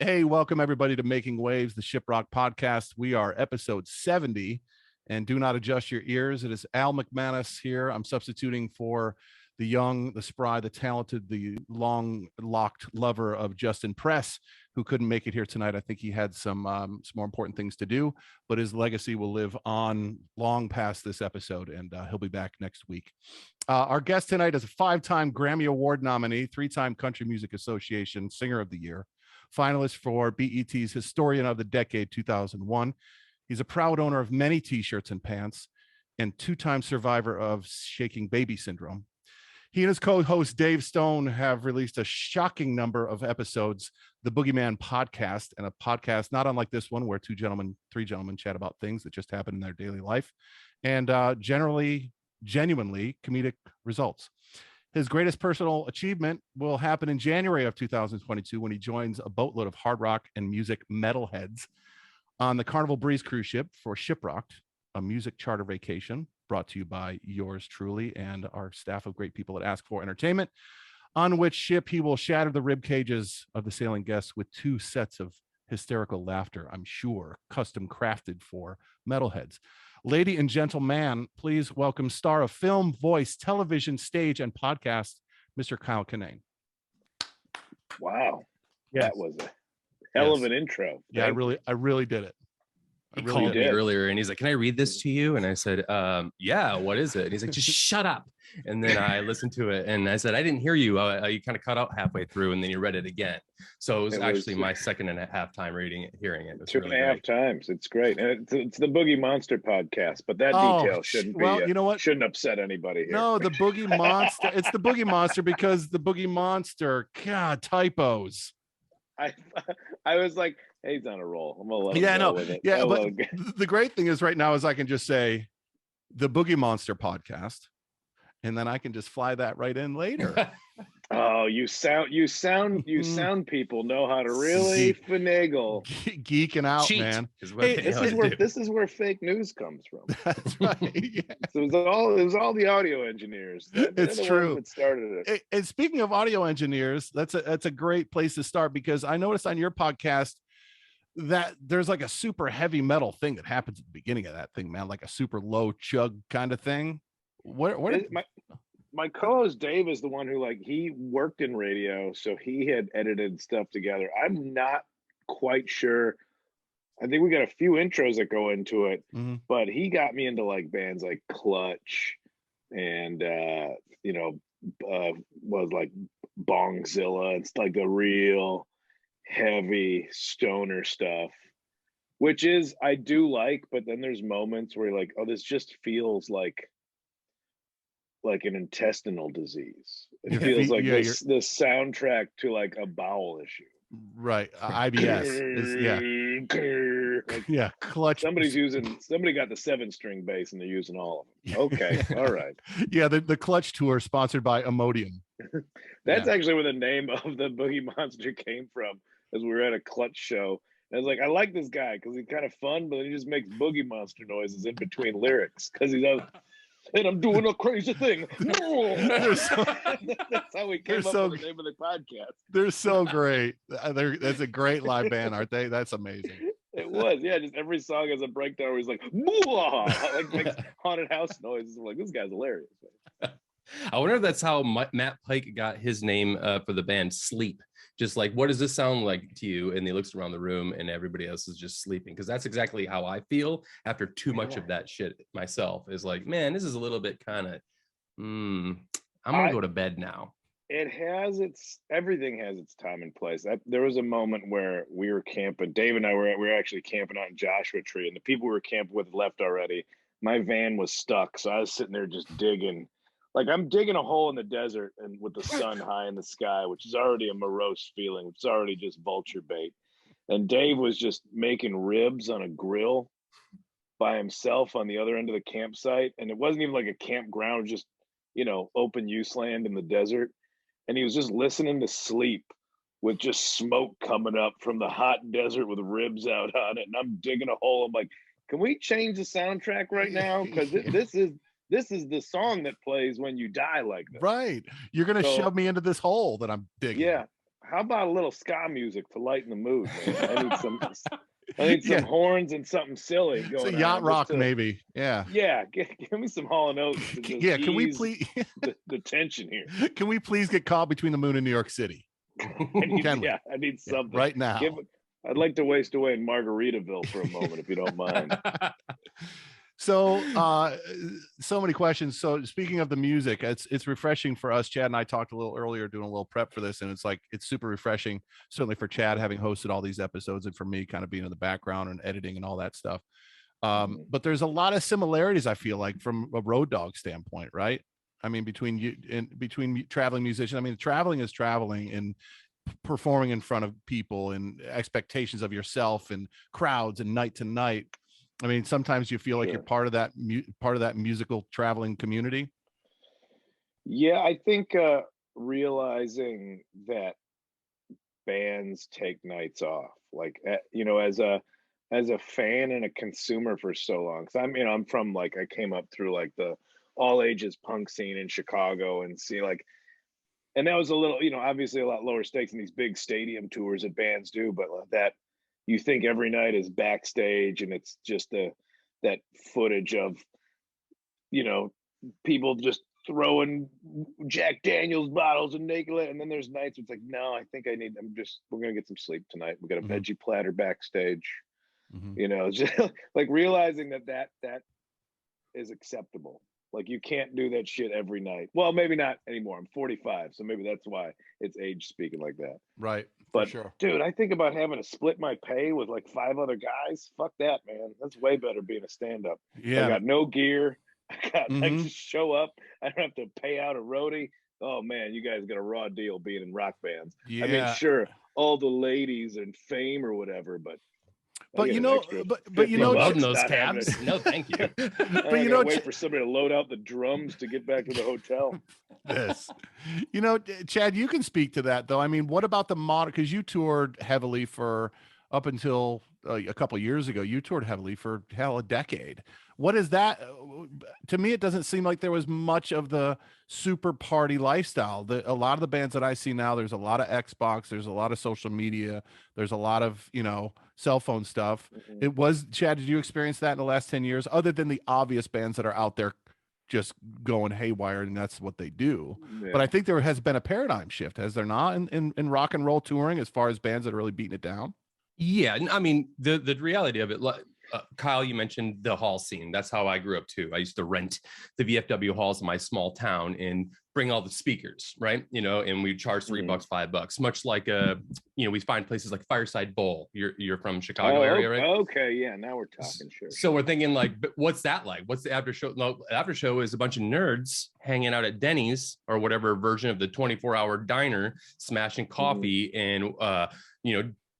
Hey, welcome everybody to Making Waves, the ShipRocked podcast. We are episode 70, and do not adjust your ears. It is Al McManus here. I'm substituting for the young, the spry, the talented, the long-locked lover of Justin Press, who couldn't make it here tonight. I think he had some more important things to do, but his legacy will live on long past this episode, and he'll be back next week. Our guest tonight is a 5-time Grammy Award nominee, 3-time Country Music Association Singer of the Year, finalist for BET's Historian of the Decade 2001. He's a proud owner of many t-shirts and pants and 2-time survivor of shaking baby syndrome. He and his co-host Dave Stone have released a shocking number of episodes, the Boogeyman podcast, and a podcast not unlike this one where 3 gentlemen chat about things that just happen in their daily life and genuinely comedic results. His greatest personal achievement will happen in January of 2022 when he joins a boatload of hard rock and music metalheads on the Carnival Breeze cruise ship for ShipRocked, a music charter vacation brought to you by yours truly and our staff of great people at Ask For Entertainment, on which ship he will shatter the rib cages of the sailing guests with 2 sets of hysterical laughter, I'm sure, custom crafted for metalheads. Lady and gentleman, please welcome star of film, voice, television, stage, and podcast, Mr. Kyle Kinane. Wow. Yes. That was a hell of an intro. Yeah, I really did it. He called me earlier and he's like, "Can I read this to you?" And I said, "Yeah, what is it?" And he's like, "Just shut up." And then I listened to it and I said, "I didn't hear you. You kind of cut out halfway through and then you read it again." So it was actually my 2.5 time hearing it. It was 2.5 times. It's great. And it's the Boogie Monster podcast, but that detail shouldn't be, you know what? Shouldn't upset anybody here. No, the Boogie Monster. It's the Boogie Monster because the Boogie Monster, God, typos. I was like, hey, he's on a roll. I'm gonna let him go with it. Yeah, but the great thing is right now is I can just say the Boogie Monster podcast, and then I can just fly that right in later. Oh, you sound people know how to really finagle. Geeking out, cheat, man. Hey, this is where fake news comes from. That's right. Yeah. So it was all the audio engineers. It's true. That started it. And speaking of audio engineers, that's a great place to start, because I noticed on your podcast that there's like a super heavy metal thing that happens at the beginning of that thing, man, like a super low chug kind of thing. My co-host Dave is the one who, like, he worked in radio, so he had edited stuff together. I'm not quite sure. I think we got a few intros that go into it, but he got me into like bands like Clutch and was like Bongzilla. It's like the real heavy stoner stuff, which is I do like, but then there's moments where you're like, oh, this just feels like an intestinal disease. It feels like the soundtrack to like a bowel issue. Right. IBS is, Clutch. Somebody got the 7-string bass and they're using all of them. Okay. All right. Yeah. The Clutch tour sponsored by Imodium. That's actually where the name of the Boogie Monster came from, as we were at a Clutch show. And I was like, I like this guy because he's kind of fun, but then he just makes Boogie Monster noises in between lyrics because he's and I'm doing a crazy thing. That's how we came up with the name of the podcast. They're so great. That's a great live band, aren't they? That's amazing. It was, yeah. Just every song has a breakdown where he's like, like makes haunted house noises. I'm like, this guy's hilarious. I wonder if that's how Matt Pike got his name for the band Sleep. Just like, what does this sound like to you? And he looks around the room and everybody else is just sleeping. Because that's exactly how I feel after too much of that shit myself. Is like, man, this is a little bit kind of, I'm going to go to bed now. Everything has its time and place. There was a moment where we were camping. Dave and I were actually camping out in Joshua Tree, and the people we were camping with left already. My van was stuck. So I was sitting there just digging. Like, I'm digging a hole in the desert and with the sun high in the sky, which is already a morose feeling. It's already just vulture bait. And Dave was just making ribs on a grill by himself on the other end of the campsite. And it wasn't even like a campground, it was just, open use land in the desert. And he was just listening to Sleep with just smoke coming up from the hot desert with ribs out on it. And I'm digging a hole. I'm like, can we change the soundtrack right now? Because this is the song that plays when you die like this. Right. You're going to shove me into this hole that I'm digging. Yeah. how about a little ska music to lighten the mood, man? I need some horns and something silly So going yacht on. rock, maybe. Yeah. Yeah, give me some Hall and Oates to just Yeah. Can we ease please the tension here. Can we please get caught between the moon and New York City? I need something right now. I'd like to waste away in Margaritaville for a moment, if you don't mind. So so many questions. So speaking of the music, it's refreshing for us. Chad and I talked a little earlier doing a little prep for this, and it's super refreshing, certainly for Chad having hosted all these episodes, and for me kind of being in the background and editing and all that stuff. But there's a lot of similarities, I feel like, from a road dog standpoint, right? I mean, between traveling musicians. I mean, traveling is traveling and performing in front of people and expectations of yourself and crowds and night to night. I mean, sometimes you feel like you're part of that musical traveling community. Yeah, I think realizing that bands take nights off, like as a fan and a consumer for so long. Because I'm from I came up through the all ages punk scene in Chicago, and see and that was a little, obviously a lot lower stakes in these big stadium tours that bands do, but that you think every night is backstage, and it's just that footage of people just throwing Jack Daniels bottles and naked, and then there's nights it's no, I think we're gonna get some sleep tonight. We got a veggie platter backstage. Just realizing that is acceptable. You can't do that shit every night. Well, maybe not anymore. I'm 45, so maybe that's why it's age speaking like that. Right. But sure. Dude, I think about having to split my pay with 5 other guys. Fuck that, man. That's way better being a stand-up. Yeah. I got no gear. I got just show up. I don't have to pay out a roadie. Oh man, you guys got a raw deal being in rock bands. Yeah. I mean, sure, all the ladies and fame or whatever, but but loving those cabs. No, thank you. But wait for somebody to load out the drums to get back to the hotel. Yes. Chad, you can speak to that though. I mean, what about the modern, because you toured heavily for up until a couple of years ago, you toured heavily for a decade. What is that? To me, it doesn't seem like there was much of the super party lifestyle. A lot of the bands that I see now, there's a lot of Xbox, there's a lot of social media, there's a lot of, cell phone stuff. It was, Chad, did you experience that in the last 10 years, other than the obvious bands that are out there just going haywire and that's what they do? But I think there has been a paradigm shift, has there not, in rock and roll touring, as far as bands that are really beating it down? Yeah, I mean, the reality of it, Kyle, you mentioned the hall scene. That's how I grew up too. I used to rent the VFW halls in my small town and bring all the speakers, right? And we charge $3, $5, much like we find places like Fireside Bowl. You're from Chicago area, right? Okay, yeah. Now we're talking. Sure. So we're thinking what's that like? What's the after show? No, after show is a bunch of nerds hanging out at Denny's or whatever version of the 24-hour diner, smashing coffee and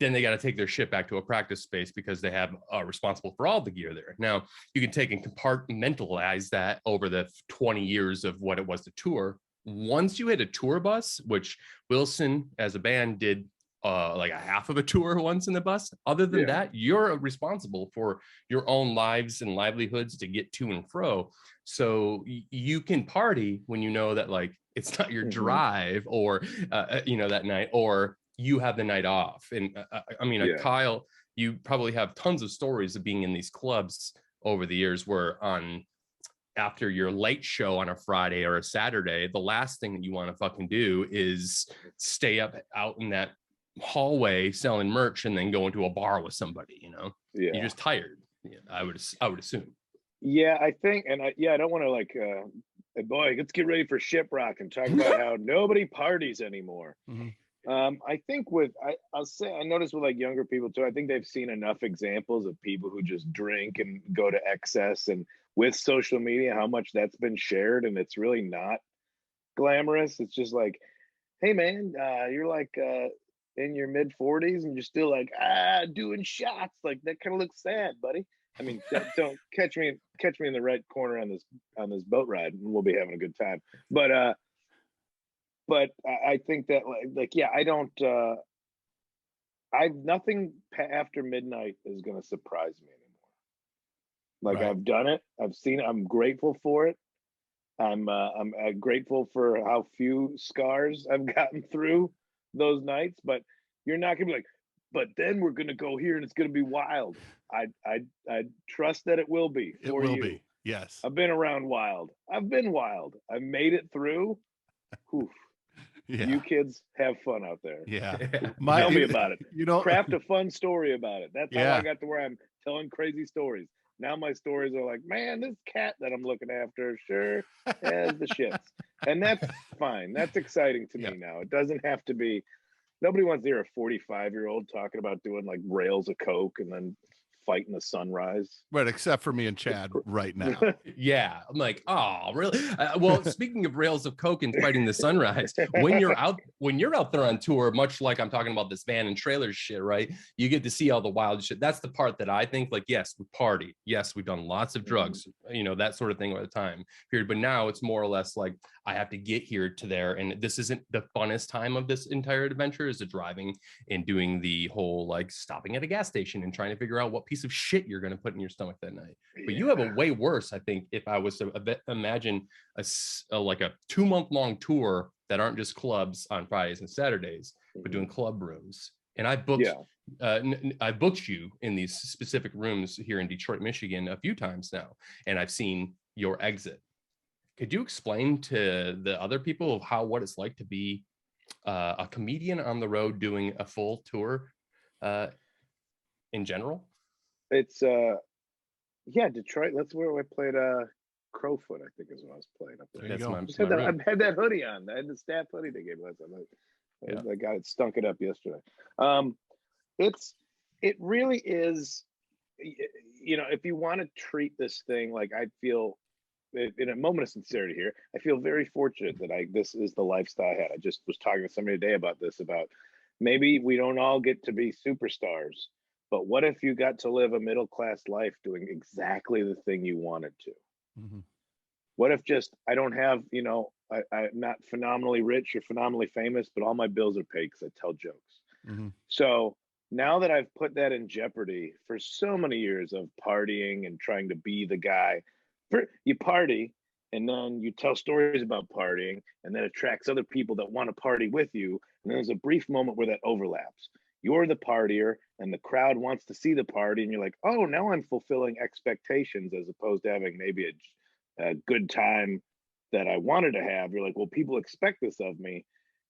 then they got to take their shit back to a practice space because they have responsible for all the gear there. Now, you can take and compartmentalize that over the 20 years of what it was to tour. Once you hit a tour bus, which Wilson as a band did a half of a tour once in the bus. Other than that, you're responsible for your own lives and livelihoods to get to and fro. So you can party when you know that it's not your drive or, that night, or you have the night off. And Kyle, you probably have tons of stories of being in these clubs over the years where after your late show on a Friday or a Saturday, the last thing that you want to fucking do is stay up out in that hallway selling merch and then go into a bar with somebody. You're just tired. I would assume. Yeah, I think, and I don't want to boy, let's get ready for ShipRocked and talk about how nobody parties anymore. I think I'll say, I noticed with younger people too, I think they've seen enough examples of people who just drink and go to excess, and with social media, how much that's been shared, and it's really not glamorous. It's just hey man, you're in your mid 40s and you're still doing shots. That kind of looks sad, buddy. I mean, don't catch me in the right corner on this boat ride, and we'll be having a good time. But I think that I don't. Nothing after midnight is going to surprise me anymore. Right. I've done it. I've seen it. I'm grateful for it. I'm grateful for how few scars I've gotten through those nights, but you're not gonna be like, but then we're gonna go here and it's gonna be wild. I trust that it will be It for will you. be. Yes. I've been around wild. I've been wild. I've made it through. Oof. Yeah. You kids have fun out there. Yeah. Tell me about it. You know, Craft a fun story about it. That's how Yeah. I got to where I'm telling crazy stories. Now my stories are like, man, this cat that I'm looking after sure has the shits. And that's fine. That's exciting to me now. It doesn't have to be, nobody wants to hear a 45-year-old talking about doing like rails of coke and then fighting the sunrise. Right, except for me and Chad right now. Yeah, I'm like, oh, really? Well, speaking of rails of coke and fighting the sunrise, when you're out there on tour, much like I'm talking about this van and trailer shit, right? You get to see all the wild shit. That's the part that I think, like, yes, we party, yes, we've done lots of drugs, you know, that sort of thing at the time period. But now it's more or less like I have to get here to there, and this isn't the funnest time of this entire adventure. Is the driving and doing the whole like stopping at a gas station and trying to figure out what piece of shit you're going to put in your stomach that night. But you have a way worse, I think, if I was to imagine like a 2-month-long tour that aren't just clubs on Fridays and Saturdays, but doing club rooms. And I booked I booked you in these specific rooms here in Detroit, Michigan a few times now, and I've seen your exit. Could you explain to the other people of what it's like to be a comedian on the road doing a full tour in general? It's Detroit. That's where I played Crowfoot, I think is when I was playing up there. I had that hoodie on. I had the staff hoodie they gave us. I got it, stunk it up yesterday. It really is, you know, if you want to treat this thing like, I feel in a moment of sincerity here, I feel very fortunate that this is the lifestyle I had. I just was talking to somebody today about this, about maybe we don't all get to be superstars, but what if you got to live a middle-class life doing exactly the thing you wanted to? Mm-hmm. What if just, I don't have, you know, I'm not phenomenally rich or phenomenally famous, but all my bills are paid because I tell jokes. Mm-hmm. So now that I've put that in jeopardy for so many years of partying and trying to be the guy, you party and then you tell stories about partying, and that attracts other people that want to party with you. And then there's a brief moment where that overlaps. You're the partier and the crowd wants to see the party, and you're like, oh, now I'm fulfilling expectations, as opposed to having maybe a good time that I wanted to have. You're like, well, people expect this of me.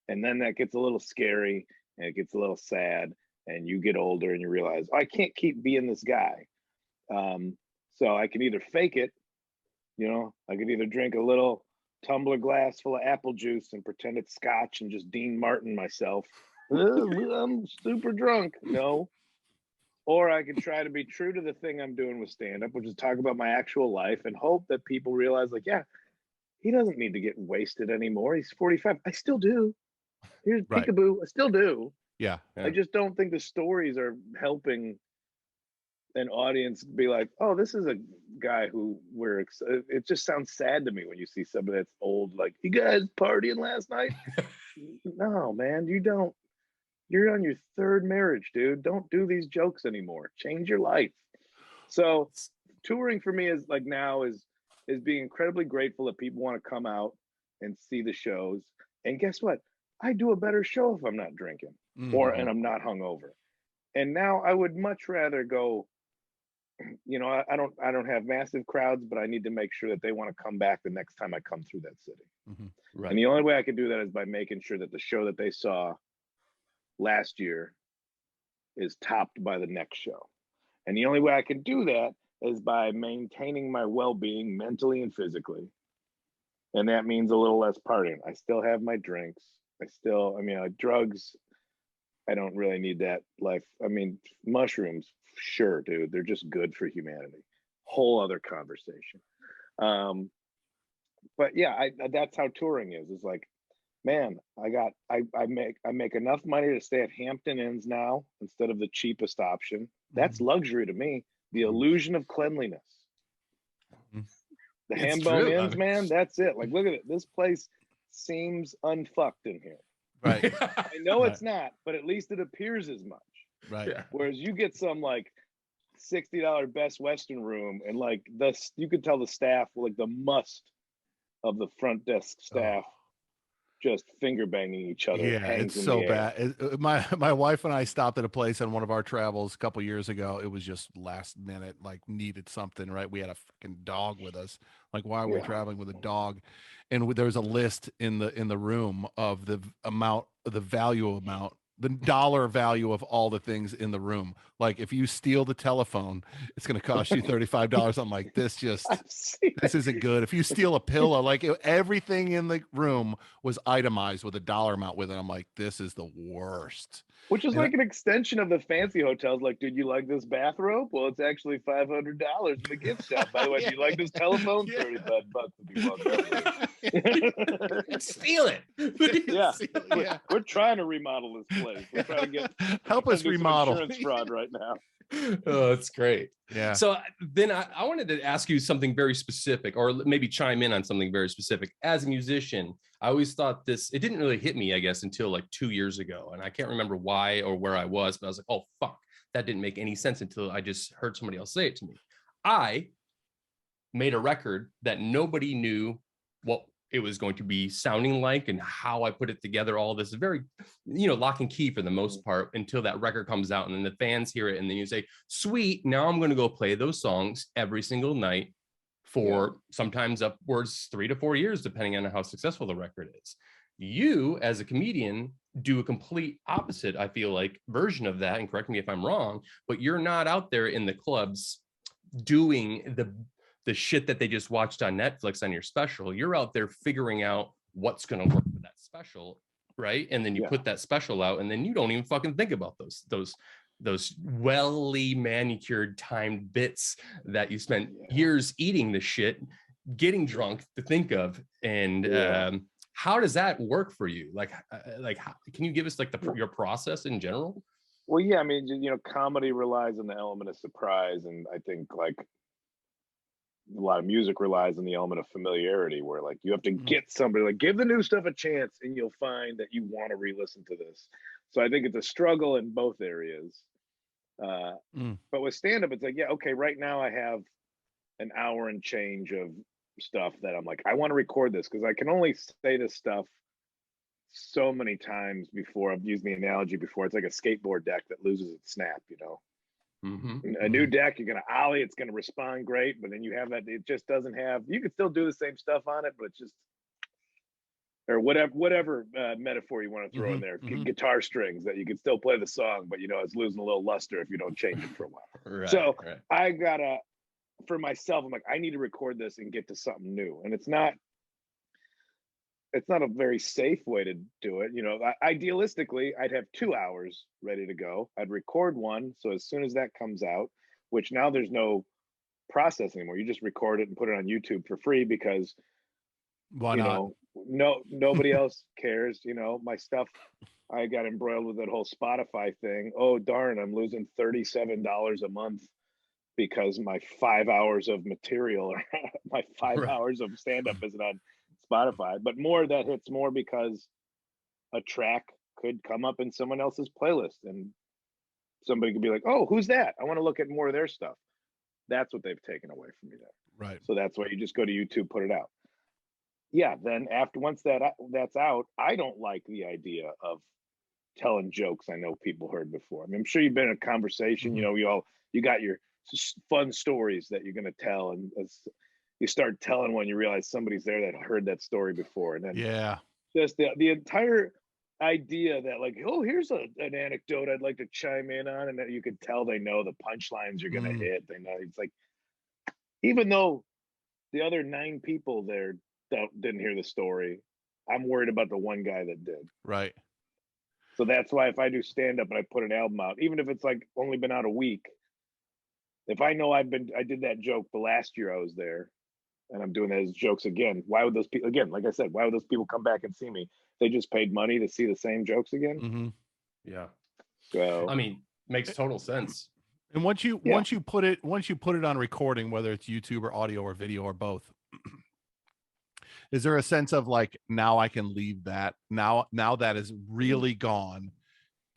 And then that gets a little scary and it gets a little sad, and you get older and you realize, oh, I can't keep being this guy. So I can either fake it, you know, I could either drink a little tumbler glass full of apple juice and pretend it's scotch and just Dean Martin myself. I'm super drunk. No. Or I could try to be true to the thing I'm doing with stand-up, which is talk about my actual life, and hope that people realize, like, yeah, he doesn't need to get wasted anymore. He's 45. I still do. Here's peekaboo. I still do. Yeah. I just don't think the stories are helping an audience be like, oh, this is a guy who it just sounds sad to me when you see somebody that's old, like, you guys partying last night? No, man, you don't. You're on your third marriage, dude. Don't do these jokes anymore. Change your life. So touring for me is like, now is being incredibly grateful that people want to come out and see the shows. And guess what? I do a better show if I'm not drinking and I'm not hungover. And now I would much rather go, you know, I don't have massive crowds, but I need to make sure that they want to come back the next time I come through that city. Mm-hmm. Right. And the only way I could do that is by making sure that the show that they saw last year is topped by the next show. And the only way I can do that is by maintaining my well-being mentally and physically. And that means a little less partying. I still have my drinks. Drugs, I don't really need that life. I mean, mushrooms, sure, dude. They're just good for humanity. Whole other conversation. But yeah, that's how touring is. It's like, man, I make enough money to stay at Hampton Inns now instead of the cheapest option. That's luxury to me. The illusion of cleanliness. The Hambone Inns, man, that's it. Like, look at it. This place seems unfucked in here. Right. I know it's not, but at least it appears as much. Right. Yeah. Whereas you get some like $60 Best Western room, and like you could tell the staff, like the must of the front desk staff just finger banging each other. Yeah, hangs it's in so the air. bad. My wife and I stopped at a place on one of our travels a couple years ago. It was just last minute, like needed something, right? We had a fucking dog with us. Like, why are we Yeah. traveling with a dog? And there was a list in the room of the amount, the value amount, the dollar value of all the things in the room. Like, if you steal the telephone, it's going to cost you $35. I'm like, this isn't good. If you steal a pillow, like everything in the room was itemized with a dollar amount with it. I'm like, this is the worst. Which is And like an extension of the fancy hotels. Like, dude, you like this bathrobe? Well, it's actually $500 in the gift shop. By the way, do you like this telephone? Yeah. $35 if you want that. Steal it. Yeah. We're trying to remodel this place. We're trying to help us remodel. Insurance fraud right now. Oh, that's great. Yeah. So then I wanted to ask you something very specific, or maybe chime in on something very specific. As a musician, I always thought it didn't really hit me, I guess, until like 2 years ago. And I can't remember why or where I was, but I was like, oh, fuck, that didn't make any sense until I just heard somebody else say it to me. I made a record that nobody knew what it was going to be sounding like and how I put it together. All this very, lock and key for the most part until that record comes out. And then the fans hear it. And then you say, sweet, now I'm going to go play those songs every single night for sometimes upwards 3 to 4 years, depending on how successful the record is. You, as a comedian, do a complete opposite, I feel like, version of that. And correct me if I'm wrong, but you're not out there in the clubs doing the shit that they just watched on Netflix on your special. You're out there figuring out what's going to work for that special, right? And then you put that special out, and then you don't even fucking think about those welly manicured timed bits that you spent years eating the shit, getting drunk to think of. And how does that work for you? Like how, can you give us like your process in general? Well, yeah, I mean, comedy relies on the element of surprise, and I think like a lot of music relies on the element of familiarity, where like you have to get somebody, like, give the new stuff a chance and you'll find that you want to re-listen to this. So I think it's a struggle in both areas. But with stand-up, it's like, yeah, okay, right now I have an hour and change of stuff that I'm like, I want to record this because I can only say this stuff so many times before. I've used the analogy before. It's like a skateboard deck that loses its snap, A new deck, you're gonna ollie, it's gonna respond great, but then you have that, it just doesn't have, you can still do the same stuff on it, but it's just, or whatever metaphor you want to throw in there, guitar strings that you can still play the song, but it's losing a little luster if you don't change it for a while. I gotta, for myself, I'm like, I need to record this and get to something new. And it's not a very safe way to do it. Idealistically, I'd have 2 hours ready to go. I'd record one. So as soon as that comes out, which now there's no process anymore, you just record it and put it on YouTube for free because why not? Nobody else cares. My stuff, I got embroiled with that whole Spotify thing. Oh, darn, I'm losing $37 a month because my 5 hours of material, my 5 hours of stand-up isn't on Spotify. But more that hits more because a track could come up in someone else's playlist and somebody could be like, oh, who's that? I want to look at more of their stuff. That's what they've taken away from me there. Right. So that's why you just go to YouTube, put it out. Yeah, then once that's out, I don't like the idea of telling jokes I know people heard before. I mean, I'm sure you've been in a conversation, you got your fun stories that you're going to tell, and as you start telling one, you realize somebody's there that heard that story before. And then just the entire idea that like, oh, here's an anecdote I'd like to chime in on, and that you could tell they know the punchlines you're going to hit. They know, it's like, even though the other 9 people there didn't hear the story, I'm worried about the one guy that did. Right. So that's why if I do stand up and I put an album out, even if it's like only been out a week, if I know I did that joke the last year I was there, and I'm doing those jokes again, why would those people, again, like I said, why would those people come back and see me? They just paid money to see the same jokes again. Yeah. So I mean, makes total sense. And once you put it on recording, whether it's YouTube or audio or video or both, is there a sense of like, now I can leave that, now that is really gone,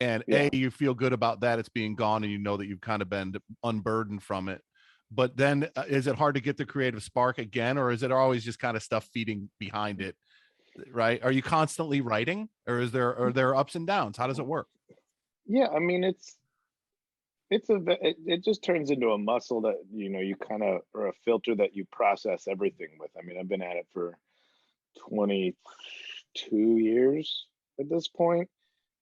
and you feel good about that, it's being gone, and that you've kind of been unburdened from it, but then is it hard to get the creative spark again, or is it always just kind of stuff feeding behind it? right? Are you constantly writing, or are there ups and downs? How does it work? Yeah, I mean, it just turns into a muscle that, you know, you kind of, or a filter that you process everything with. I mean, I've been at it for 22 years at this point.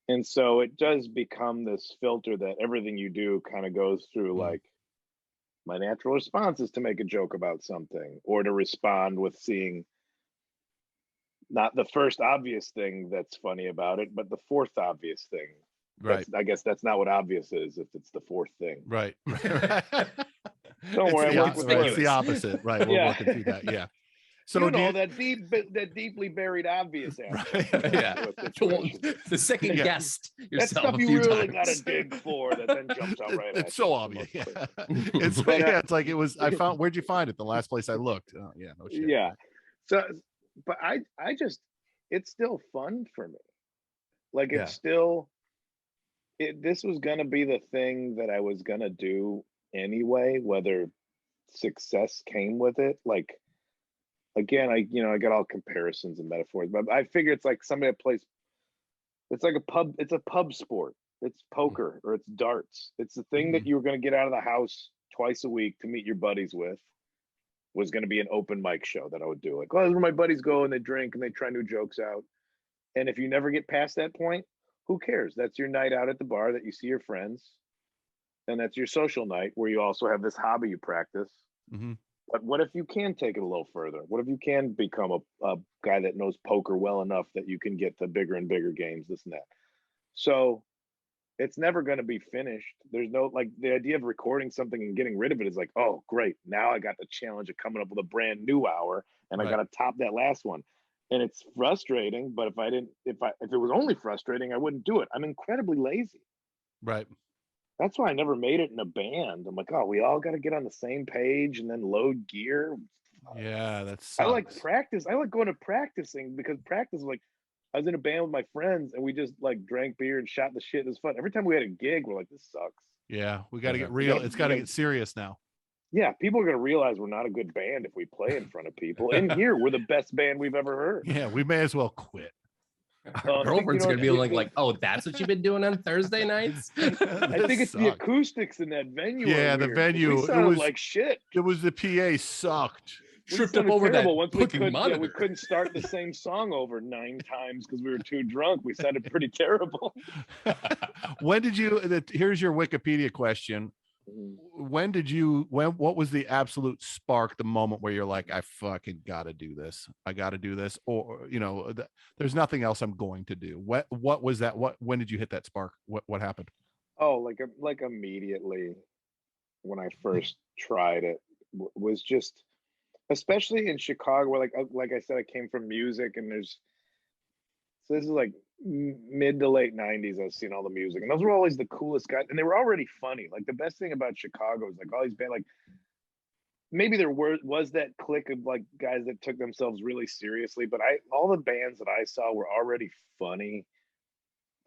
And so it does become this filter that everything you do kind of goes through. Like, my natural response is to make a joke about something, or to respond with seeing not the first obvious thing that's funny about it, but the fourth obvious thing. Right. I guess that's not what obvious is if it's the fourth thing. Right. Don't worry, it's the opposite. Right. We're working through that. Yeah. So you know, that deeply buried obvious aspect. Right. Yeah. The second guessed yourself. That stuff you really got to dig for that then jumps out right at it's so obvious. Yeah. It's like it was. I found. Where'd you find it? The last place I looked. Oh, yeah. No shit. Yeah. So, but I just, it's still fun for me. Like, it's still, this was going to be the thing that I was going to do anyway, whether success came with it. Like, again, I got all comparisons and metaphors, but I figure it's like somebody that plays, it's like it's a pub sport. It's poker or it's darts. It's the thing that you were going to get out of the house twice a week to meet your buddies with, was going to be an open mic show that I would do. Like, oh, where my buddies go and they drink and they try new jokes out. And if you never get past that point, who cares? That's your night out at the bar that you see your friends. And that's your social night where you also have this hobby you practice. But what if you can take it a little further? What if you can become a guy that knows poker well enough that you can get to bigger and bigger games, this and that? So it's never going to be finished. There's no, like, the idea of recording something and getting rid of it is like, oh, great. Now I got the challenge of coming up with a brand new hour and I got to top that last one. And it's frustrating, but if it was only frustrating, I wouldn't do it. I'm incredibly lazy. Right. That's why I never made it in a band. I'm like, oh, we all got to get on the same page and then load gear. Yeah, that's. I like practice. I like going to practicing because practice, like, I was in a band with my friends and we just like drank beer and shot the shit. It was fun. Every time we had a gig, we're like, this sucks. Yeah, we got to get real. It's got to get serious now. Yeah, people are going to realize we're not a good band if we play in front of people. In here, we're the best band we've ever heard. Yeah, we may as well quit. Our girlfriend's going to be like, oh, that's what you've been doing on Thursday nights? I think it's the acoustics in that venue. Yeah, the venue. It was like shit. It was the PA sucked. Tripped up over that once we couldn't start the same song over 9 times because we were too drunk. We sounded pretty terrible. When did you, here's your Wikipedia question. What was the absolute spark, the moment where you're like, I fucking gotta do this. I gotta do this. Or, there's nothing else I'm going to do. What was that? When did you hit that spark? What happened? Oh, like immediately when I first tried it was just, especially in Chicago, where like I said, I came from music, and so this is like mid to late 90s. I've seen all the music, and those were always the coolest guys, and they were already funny. Like, the best thing about Chicago is like all these bands, like, maybe there was that clique of like guys that took themselves really seriously, but all the bands that I saw were already funny.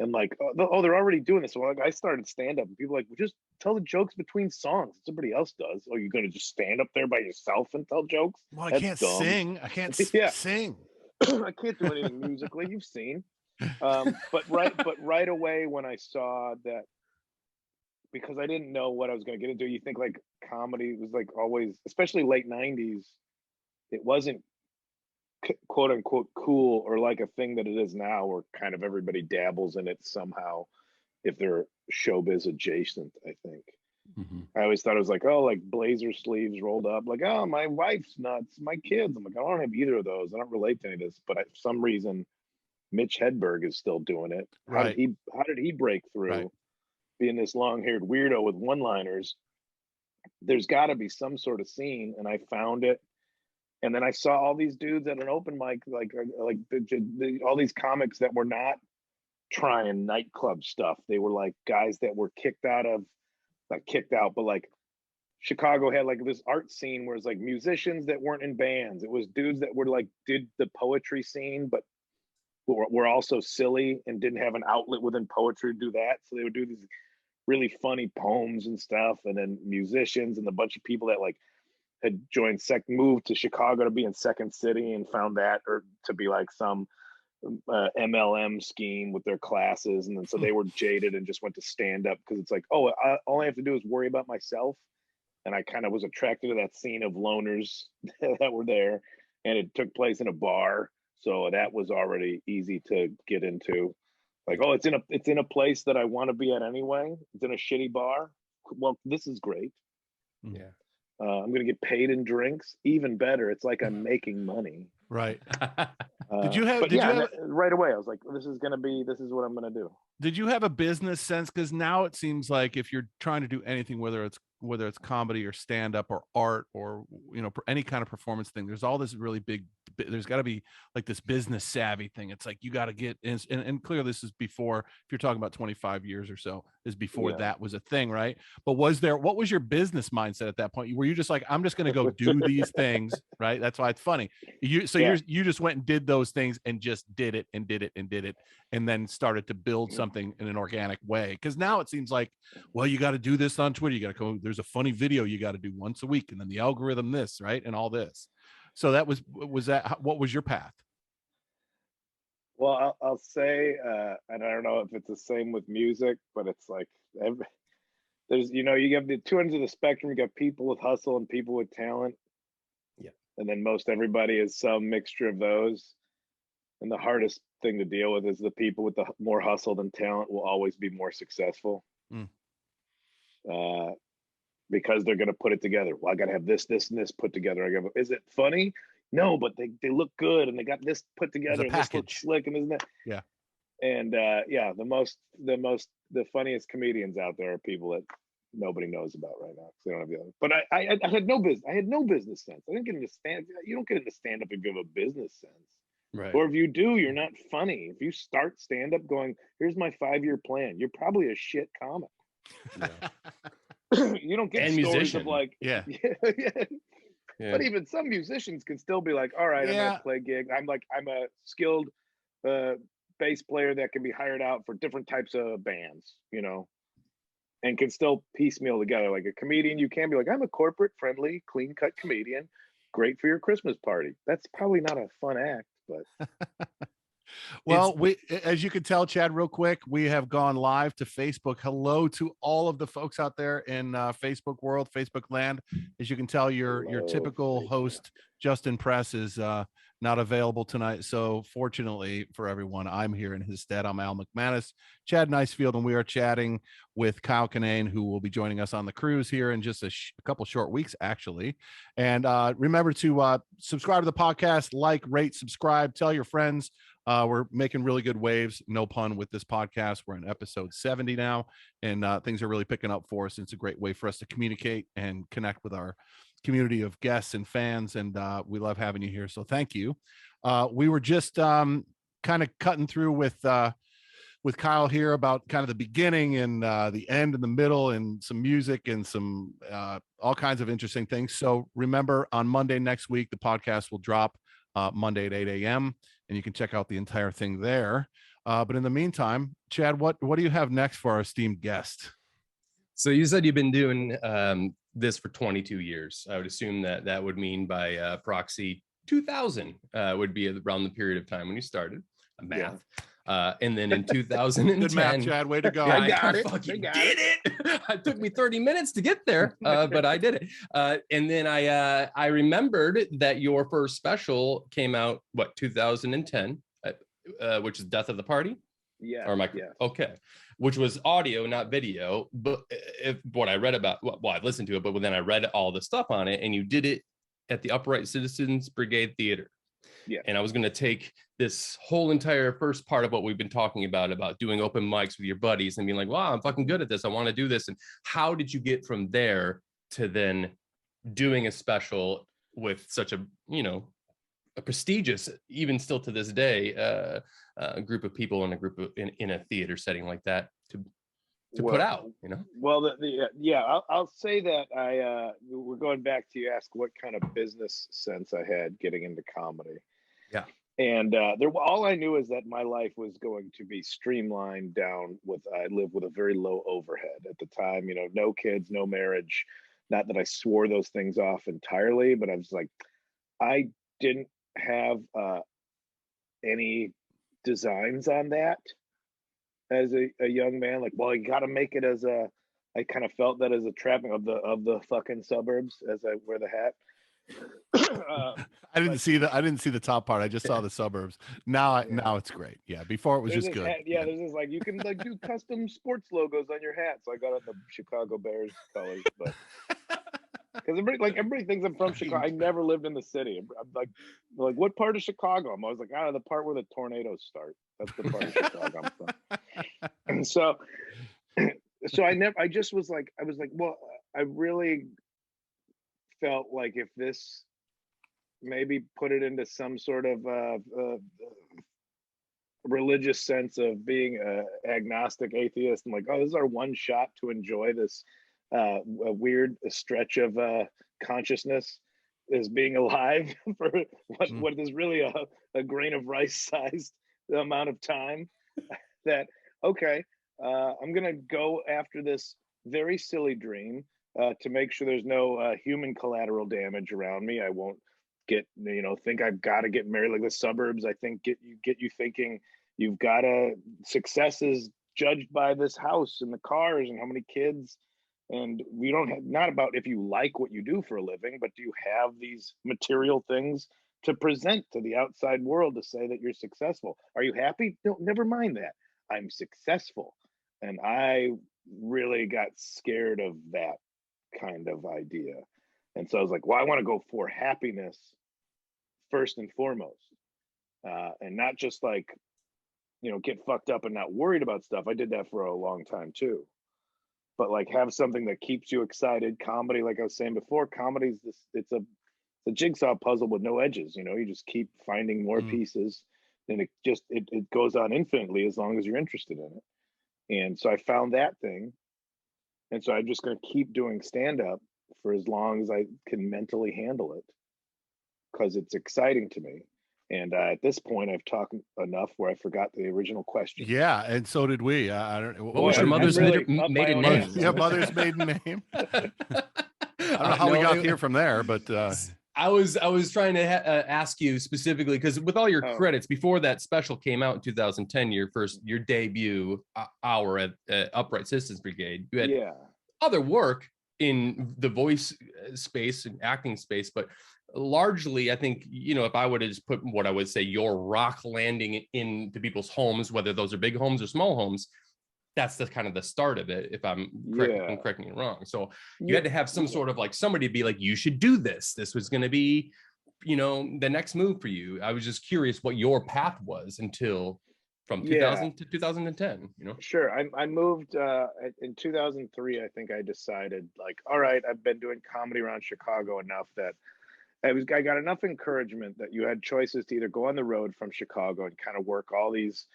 And like, oh, they're already doing this. So like, I started stand up, and people were like, well, just tell the jokes between songs. Somebody else does. Oh, you're gonna just stand up there by yourself and tell jokes? Well, I can't sing. I can't sing. I can't do anything musically. You've seen. But right away when I saw that, because I didn't know what I was gonna get into. You think like comedy was like always, especially late 90s, it wasn't quote unquote cool or like a thing that it is now, where kind of everybody dabbles in it somehow if they're showbiz adjacent. I think I always thought it was like, oh, like blazer sleeves rolled up, like, oh, my wife's nuts, my kids. I'm like, I don't have either of those. I don't relate to any of this. But for some reason, Mitch Hedberg is still doing it. How did he break through being this long-haired weirdo with one-liners? There's got to be some sort of scene, and I found it. And then I saw all these dudes at an open mic, like all these comics that were not trying nightclub stuff. They were like guys that were not kicked out, but like Chicago had like this art scene where it's like musicians that weren't in bands. It was dudes that were like, did the poetry scene, but were also silly and didn't have an outlet within poetry to do that. So they would do these really funny poems and stuff. And then musicians and a bunch of people that like had moved to Chicago to be in Second City and found that or to be like some MLM scheme with their classes, and then so they were jaded and just went to stand up because it's like, oh, all I have to do is worry about myself. And I kind of was attracted to that scene of loners that were there, and it took place in a bar, so that was already easy to get into. Like, oh, it's in a place that I want to be at anyway. It's in a shitty bar. Well, this is great. Yeah. I'm gonna get paid in drinks. Even better. It's like I'm making money. Right. Right away I was like, this is what I'm gonna do. Did you have a business sense? Because now it seems like if you're trying to do anything, whether it's comedy or stand up or art or any kind of performance thing, there's all this really big. There's got to be like this business savvy thing. It's like you got to get and clearly this is before. If you're talking about 25 years or so, is before that was a thing, right? But what was your business mindset at that point? Were you just like, I'm just going to go do these things, right? That's why it's funny. You just went and did those things and just did it and did it and did it and then started to build something in an organic way. Because now it seems like, well, you got to do this on Twitter. You got to go. There's a funny video you got to do once a week, and then the algorithm this, right, and all this. So that was that. What was your path? Well, I'll say, and I don't know if it's the same with music, but it's like there's you have the two ends of the spectrum. You got people with hustle and people with talent. Yeah, and then most everybody is some mixture of those. And the hardest thing to deal with is the people with the more hustle than talent will always be more successful. Because they're going to put it together. Well, I got to have this, and this put together. Is it funny? No, but they look good, and they got this put together, and this looks slick, and isn't that? Yeah. And the funniest comedians out there are people that nobody knows about right now because they don't have the other. But I had no business. I had no business sense. I didn't get into stand. You don't get into stand up if you have a business sense. Right. Or if you do, you're not funny. If you start stand up going, here's my 5-year plan, you're probably a shit comic. Yeah. You don't get stories musician. Of like, yeah. But even some musicians can still be like, all right, I'm gonna play gigs. I'm a skilled bass player that can be hired out for different types of bands, and can still piecemeal together. Like a comedian, you can be like, I'm a corporate friendly, clean cut comedian, great for your Christmas party. That's probably not a fun act. But well, as you can tell, Chad, real quick, we have gone live to Facebook. Hello to all of the folks out there in Facebook world, Facebook land. As you can tell, your typical host, Justin Press, is not available tonight. So fortunately for everyone, I'm here in his stead. I'm Al McManus, Chad Nicefield, and we are chatting with Kyle Kinane, who will be joining us on the cruise here in just a couple short weeks, actually. And remember to subscribe to the podcast, like, rate, subscribe, tell your friends. We're making really good waves, no pun, with this podcast. We're in episode 70 now, and things are really picking up for us. It's a great way for us to communicate and connect with our community of guests and fans, and we love having you here. So thank you. We were just kind of cutting through with Kyle here about kind of the beginning and the end and the middle and some music and some all kinds of interesting things. So remember, on Monday next week, the podcast will drop Monday at 8 a.m. and you can check out the entire thing there. But in the meantime, Chad, what do you have next for our esteemed guest? So you said you've been doing this for 22 years. I would assume that would mean by proxy 2000 would be around the period of time when you started math. Yeah. And then in 2010, good math, Chad. Way to go! Yeah, I got it. Did it. It took me 30 minutes to get there, but I did it. And then I remembered that your first special came out 2010, which is Death of the Party. Yeah. Or my okay, which was audio, not video. But if what I read about, well, I listened to it, but then I read all the stuff on it, and you did it at the Upright Citizens Brigade Theater. Yeah. And I was going to take this whole entire first part of what we've been talking about doing open mics with your buddies and being like, wow, I'm fucking good at this. I want to do this. And how did you get from there to then doing a special with such a prestigious, even still to this day, a group of people in a group of in a theater setting like that to put out, Well, I'll say that we're going back to you ask what kind of business sense I had getting into comedy. Yeah. And all I knew is that my life was going to be streamlined down I lived with a very low overhead at the time, no kids, no marriage, Not that I swore those things off entirely, but I was like, I didn't have any designs on that as a young man. Like, well, you got to make it as a. I kind of felt that as a trapping of the fucking suburbs as I wear the hat. I didn't see the top part. I just saw the suburbs. Now it's great. Yeah, before it was just good. There's this like you can like do custom sports logos on your hat. So I got on the Chicago Bears colors, but because everybody thinks I'm from Chicago. I never lived in the city. I'm like what part of Chicago? I'm always like the part where the tornadoes start. That's the part of Chicago I'm from. And so I just was like, well, I really felt like if this maybe put it into some sort of religious sense of being agnostic atheist and like, oh, this is our one shot to enjoy this a weird stretch of consciousness is being alive for what is really a grain of rice sized amount of time, that okay, I'm gonna go after this very silly dream to make sure there's no human collateral damage around me. I won't get think I've got to get married like the suburbs. I think get you thinking you've got to success is judged by this house and the cars and how many kids. And we don't have, not about if you like what you do for a living, but do you have these material things to present to the outside world to say that you're successful? Are you happy? No, never mind that. I'm successful. And I really got scared of that kind of idea. And so I was like, well, I want to go for happiness first and foremost. And not just like, get fucked up and not worried about stuff. I did that for a long time too. But like have something that keeps you excited. Comedy, like I was saying before, comedy's it's a jigsaw puzzle with no edges. You just keep finding more pieces, and it goes on infinitely as long as you're interested in it. And so I found that thing, and so I'm just going to keep doing stand up for as long as I can mentally handle it, because it's exciting to me. And at this point, I've talked enough where I forgot the original question. Yeah, and so did we. I don't. What was your mother's maiden name? Yeah, mother's maiden name. I don't know how we got here from there, but I was trying to ask you specifically because with all your credits before that special came out in 2010, your debut hour at Upright Citizens Brigade, you had other work in the voice space and acting space, but largely, I think, if I would have just put what I would say your rock landing into people's homes, whether those are big homes or small homes, that's the kind of the start of it. If I'm correcting me wrong. So you had to have some sort of like somebody be like, you should do this. This was going to be, the next move for you. I was just curious what your path was until from 2000 to 2010. Sure. I moved in 2003. I think I decided like, all right, I've been doing comedy around Chicago enough that I got enough encouragement that you had choices to either go on the road from Chicago and kind of work all these,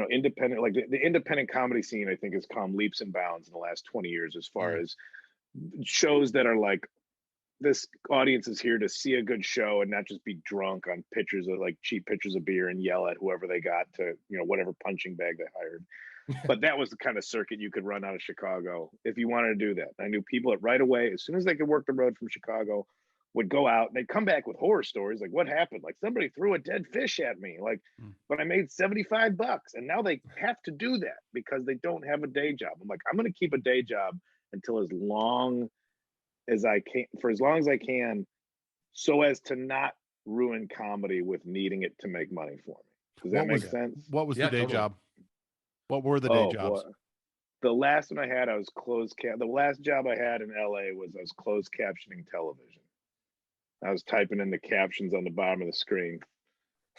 independent, like the independent comedy scene, I think has come leaps and bounds in the last 20 years as far as shows that are like, this audience is here to see a good show and not just be drunk on pictures of like cheap pictures of beer and yell at whoever they got to, whatever punching bag they hired. But that was the kind of circuit you could run out of Chicago if you wanted to do that. I knew people that right away, as soon as they could work the road from Chicago, would go out and they'd come back with horror stories. Like, what happened? Like, somebody threw a dead fish at me. Like, but I made $75 and now they have to do that because they don't have a day job. I'm like, I'm going to keep a day job until as long as I can, for as long as I can, so as to not ruin comedy with needing it to make money for me. Does that make sense? What was the day job? What were the day jobs? Boy. The last one I had, I was the last job I had in LA was I was closed captioning television. I was typing in the captions on the bottom of the screen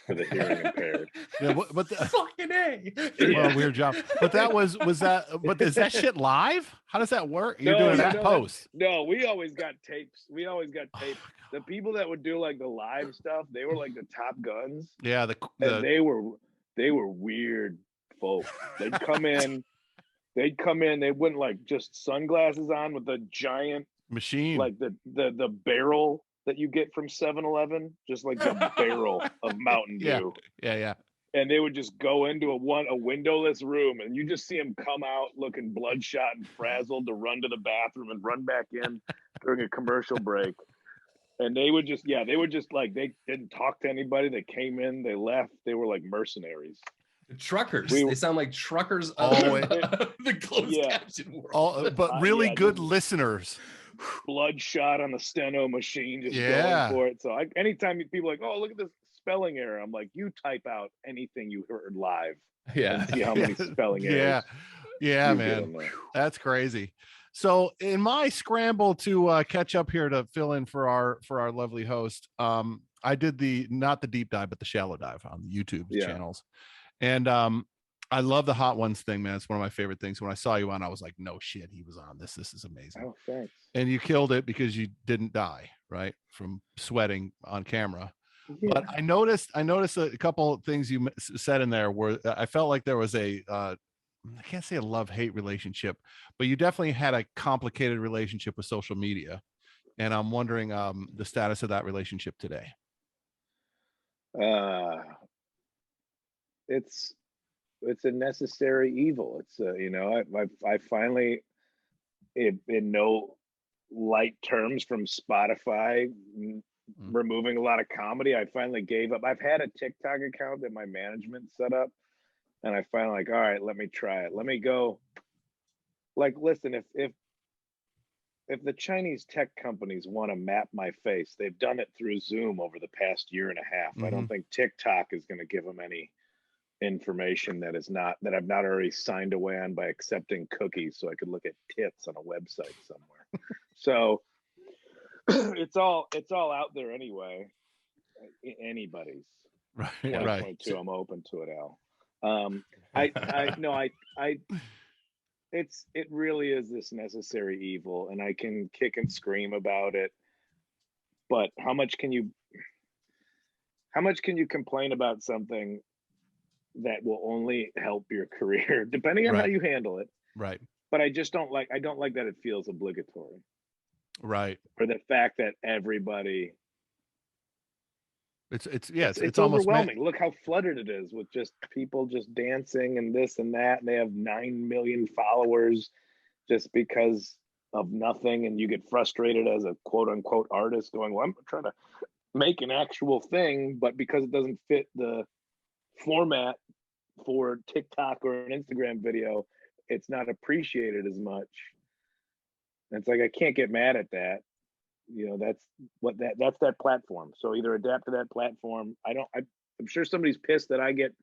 for the hearing impaired. Yeah, but fucking A. Well, weird job. But but is that shit live? How does that work? You're doing that post. No, we always got tapes. The people that would do like the live stuff, they were like the top guns. Yeah, and they were weird folk. They'd come in, they wouldn't like just sunglasses on with the giant machine, like the barrel that you get from 7-Eleven, just like the barrel of Mountain Dew. Yeah. And they would just go into a windowless room, and you just see them come out looking bloodshot and frazzled to run to the bathroom and run back in. during a commercial break. And they would just like, they didn't talk to anybody. They came in, they left. They were like mercenaries. Truckers. They sound like truckers of the closed caption world. But really good listeners. Bloodshot on the steno machine, just going for it. So anytime people are like, oh, look at this spelling error, I'm like, you type out anything you heard live. And see how many spelling errors. Yeah, man. That's crazy. So in my scramble to catch up here to fill in for our lovely host, I did not the deep dive, but the shallow dive on the YouTube channels. And I love the Hot Ones thing, man. It's one of my favorite things. When I saw you on, I was like, no shit, he was on this. This is amazing. Oh, thanks. And you killed it because you didn't die, right? From sweating on camera. Yeah. But I noticed a couple of things you said in there where I felt like there was I can't say a love-hate relationship, but you definitely had a complicated relationship with social media. And I'm wondering the status of that relationship today. It's a necessary evil. It's I finally, in no light terms from Spotify removing a lot of comedy, I finally gave up. I've had a TikTok account that my management set up. And I finally like, all right, let me try it. Let me go. Like, listen, if the Chinese tech companies want to map my face, they've done it through Zoom over the past year and a half. I don't think TikTok is going to give them any information that I've not already signed away on by accepting cookies, so I could look at tits on a website somewhere. So it's all out there anyway. Anybody's. Right. 2022, I'm open to it, Al. It really is this necessary evil, and I can kick and scream about it, but how much can you complain about something that will only help your career, depending on how you handle it? Right. But I don't like that it feels obligatory. Right. Or the fact that everybody, it's overwhelming. Look how flooded it is with just people just dancing and this and that, and they have 9 million followers just because of nothing, and you get frustrated as a quote unquote artist going, well, I'm trying to make an actual thing, but because it doesn't fit the format for TikTok or an Instagram video, it's not appreciated as much. And it's like, I can't get mad at that. That's that platform. So either adapt to that platform. I'm sure somebody's pissed that I get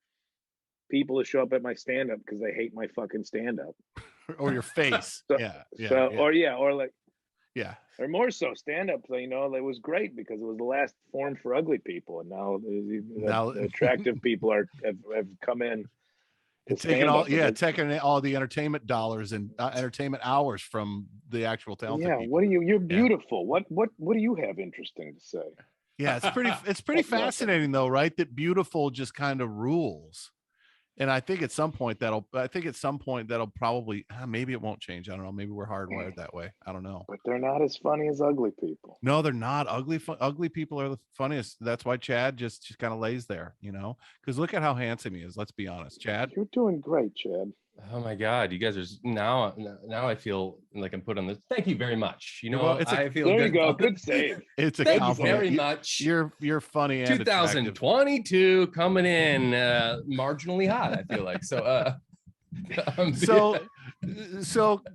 people to show up at my stand-up because they hate my fucking stand-up. Or your face. Or more so stand-up, it was great because it was the last form for ugly people, and now the attractive people have come in. Taking all the entertainment dollars and entertainment hours from the actual talented people. What are you? You're beautiful. What do you have interesting to say? Yeah, it's pretty fascinating though, right? That beautiful just kind of rules. And I think at some point that'll probably, maybe it won't change. I don't know. Maybe we're hardwired that way. I don't know. But they're not as funny as ugly people. No, they're not. Ugly people are the funniest. That's why Chad just kind of lays there, because look at how handsome he is. Let's be honest, Chad. You're doing great, Chad. Oh my God, you guys are now I feel like I'm put on this. Thank you very much. I feel there good. You go. Good save. It's a Thank compliment. you very much. You're funny. And 2022 coming in marginally hot. I feel like so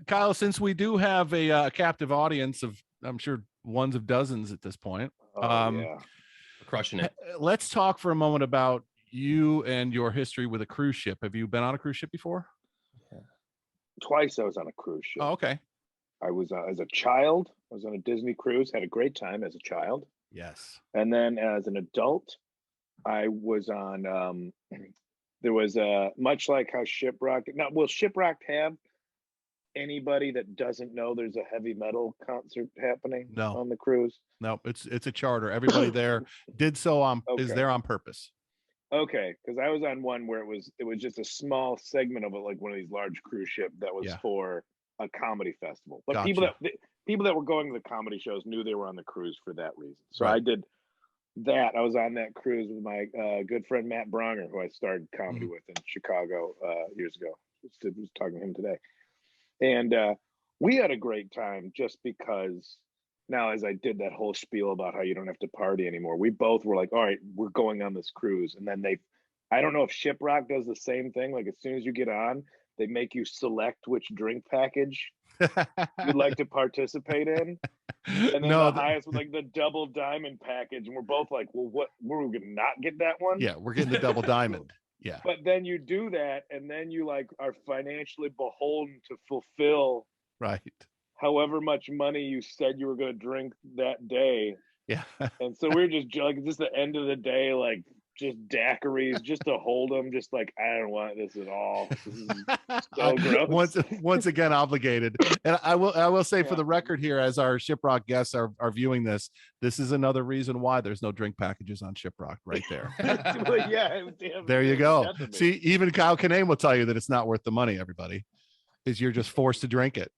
Kyle, since we do have a captive audience of, I'm sure, ones of dozens at this point, we're crushing it. Let's talk for a moment about you and your history with a cruise ship. Have you been on a cruise ship before? Twice I was on a cruise ship. Oh, okay. I was as a child. I was on a Disney cruise. Had a great time as a child. Yes. And then as an adult, I was on. There was much like how ShipRocked. Now, will ShipRocked have anybody that doesn't know there's a heavy metal concert happening on the cruise? No, it's a charter. Everybody there did so is there on purpose. Okay, because I was on one where it was just a small segment of it, like one of these large cruise ship that was for a comedy festival. But gotcha. people that were going to the comedy shows knew they were on the cruise for that reason. So I did that. I was on that cruise with my good friend Matt Bronger, who I started comedy with in Chicago years ago. I was talking to him today, and we had a great time just because now, as I did that whole spiel about how you don't have to party anymore, we both were like, all right, we're going on this cruise. And then I don't know if ShipRocked does the same thing. Like as soon as you get on, they make you select which drink package you'd like to participate in. And then No, the highest was like the double diamond package. And we're both like, well, what, were we going to not get that one? yeah, we're getting the double diamond. Yeah. But then you do that, and then you like are financially beholden to fulfill Right. however much money you said you were going to drink that day. Yeah. And so we're just the end of the day, like just daiquiris, just to hold them, just like, I don't want this at all. This is so gross. Once again, obligated. And I will say for the record here, as our ShipRocked guests are viewing this is another reason why there's no drink packages on ShipRocked right there. Well, yeah, there you go. definitely. See, even Kyle Kinane will tell you that it's not worth the money, everybody, is you're just forced to drink it.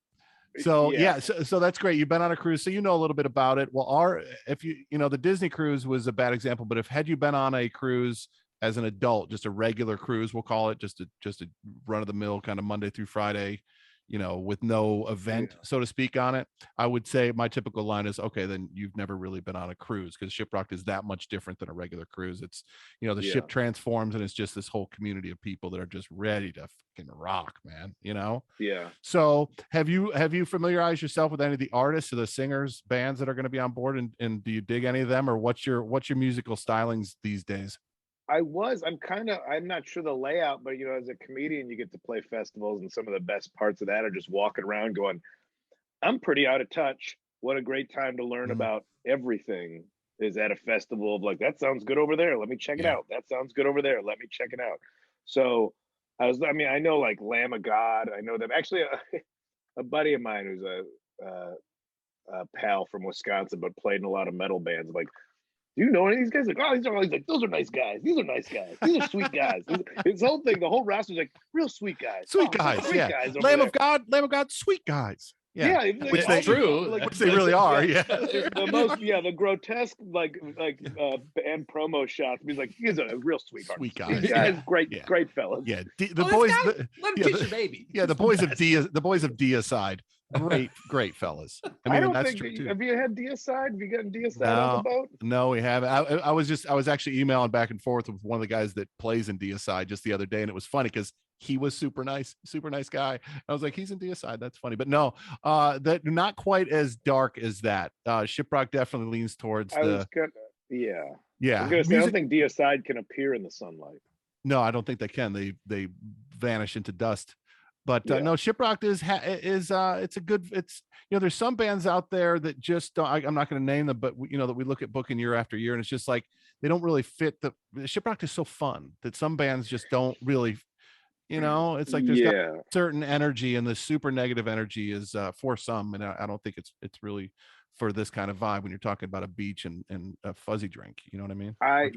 So so that's great. You've been on a cruise, so you know a little bit about it. Well, if you know, the Disney cruise was a bad example, but had you been on a cruise as an adult, just a regular cruise, we'll call it, just a run of the mill kind of Monday through Friday, you know, with no event, so to speak, on it, I would say my typical line is, okay, then you've never really been on a cruise, because ShipRocked is that much different than a regular cruise. It's, you know, the ship transforms and it's just this whole community of people that are just ready to fucking rock, man, you know? Yeah. So have you familiarized yourself with any of the artists or the singers, bands that are going to be on board, and do you dig any of them, or what's your musical stylings these days? I'm not sure the layout, but you know, as a comedian, you get to play festivals, and some of the best parts of that are just walking around going, I'm pretty out of touch. What a great time to learn about everything is at a festival of like, that sounds good over there. Let me check it out. That sounds good over there. Let me check it out. So I know like Lamb of God. I know them. Actually, a buddy of mine who's a pal from Wisconsin, but played in a lot of metal bands. Like, do you know any of these guys? Like, oh, he's like, those are nice guys. These are nice guys. These are sweet guys. His whole thing, the whole roster's like, real sweet guys. Sweet guys, sweet guys Lamb of God, sweet guys. Yeah, which they true, which they really are. Yeah, the grotesque like band promo shots. He's like, he's a real sweetheart. Guys. These guys, great fellas. Yeah, the boys. Let him kiss your baby. Yeah, the boys of Deicide. Great fellas. I mean, that's true too. Have you had Deicide? Have you gotten Deicide on the boat? No, we haven't. I was actually emailing back and forth with one of the guys that plays in Deicide just the other day, and it was funny because he was super nice guy. I was like, he's in Deicide. That's funny, but no, that not quite as dark as that. ShipRocked definitely leans towards yeah. I don't think Deicide can appear in the sunlight. No, I don't think they can. They vanish into dust. But no, ShipRocked is it's a good, it's, you know, there's some bands out there that just don't, I'm not going to name them, but you know, that we look at booking year after year, and it's just like, they don't really fit the ShipRocked is so fun that some bands just don't really, you know, it's like there's got certain energy, and the super negative energy is for some. And I don't think it's really for this kind of vibe when you're talking about a beach and a fuzzy drink, you know what I mean? I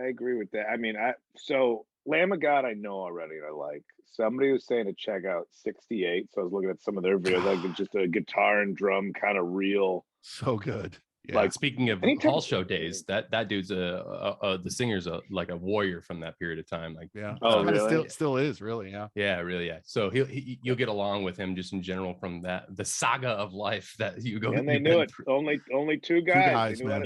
agree with that. I mean, so Lamb of God, I know already. I like. Somebody was saying to check out 68, so I was looking at some of their videos, like just a guitar and drum kind of real. So good. Yeah. Like, speaking of hall show days, that dude's the singer's like a warrior from that period of time. Like, really? Still is, really. Really. So you'll get along with him just in general from the saga of life that you go. And they knew it. Only two guys man.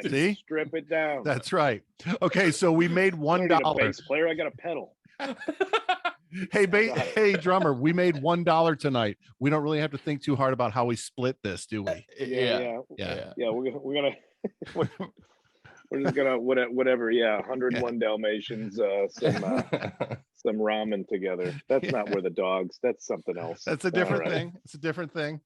See? Strip it down. That's right. Okay, so we made $1. A bass player, I got a pedal. Hey, drummer, we made $1 tonight. We don't really have to think too hard about how we split this, do we? Yeah. We're gonna we're just gonna whatever. 101 Dalmatians, some ramen together. That's not where the dogs. That's something else. That's a different thing. It's a different thing.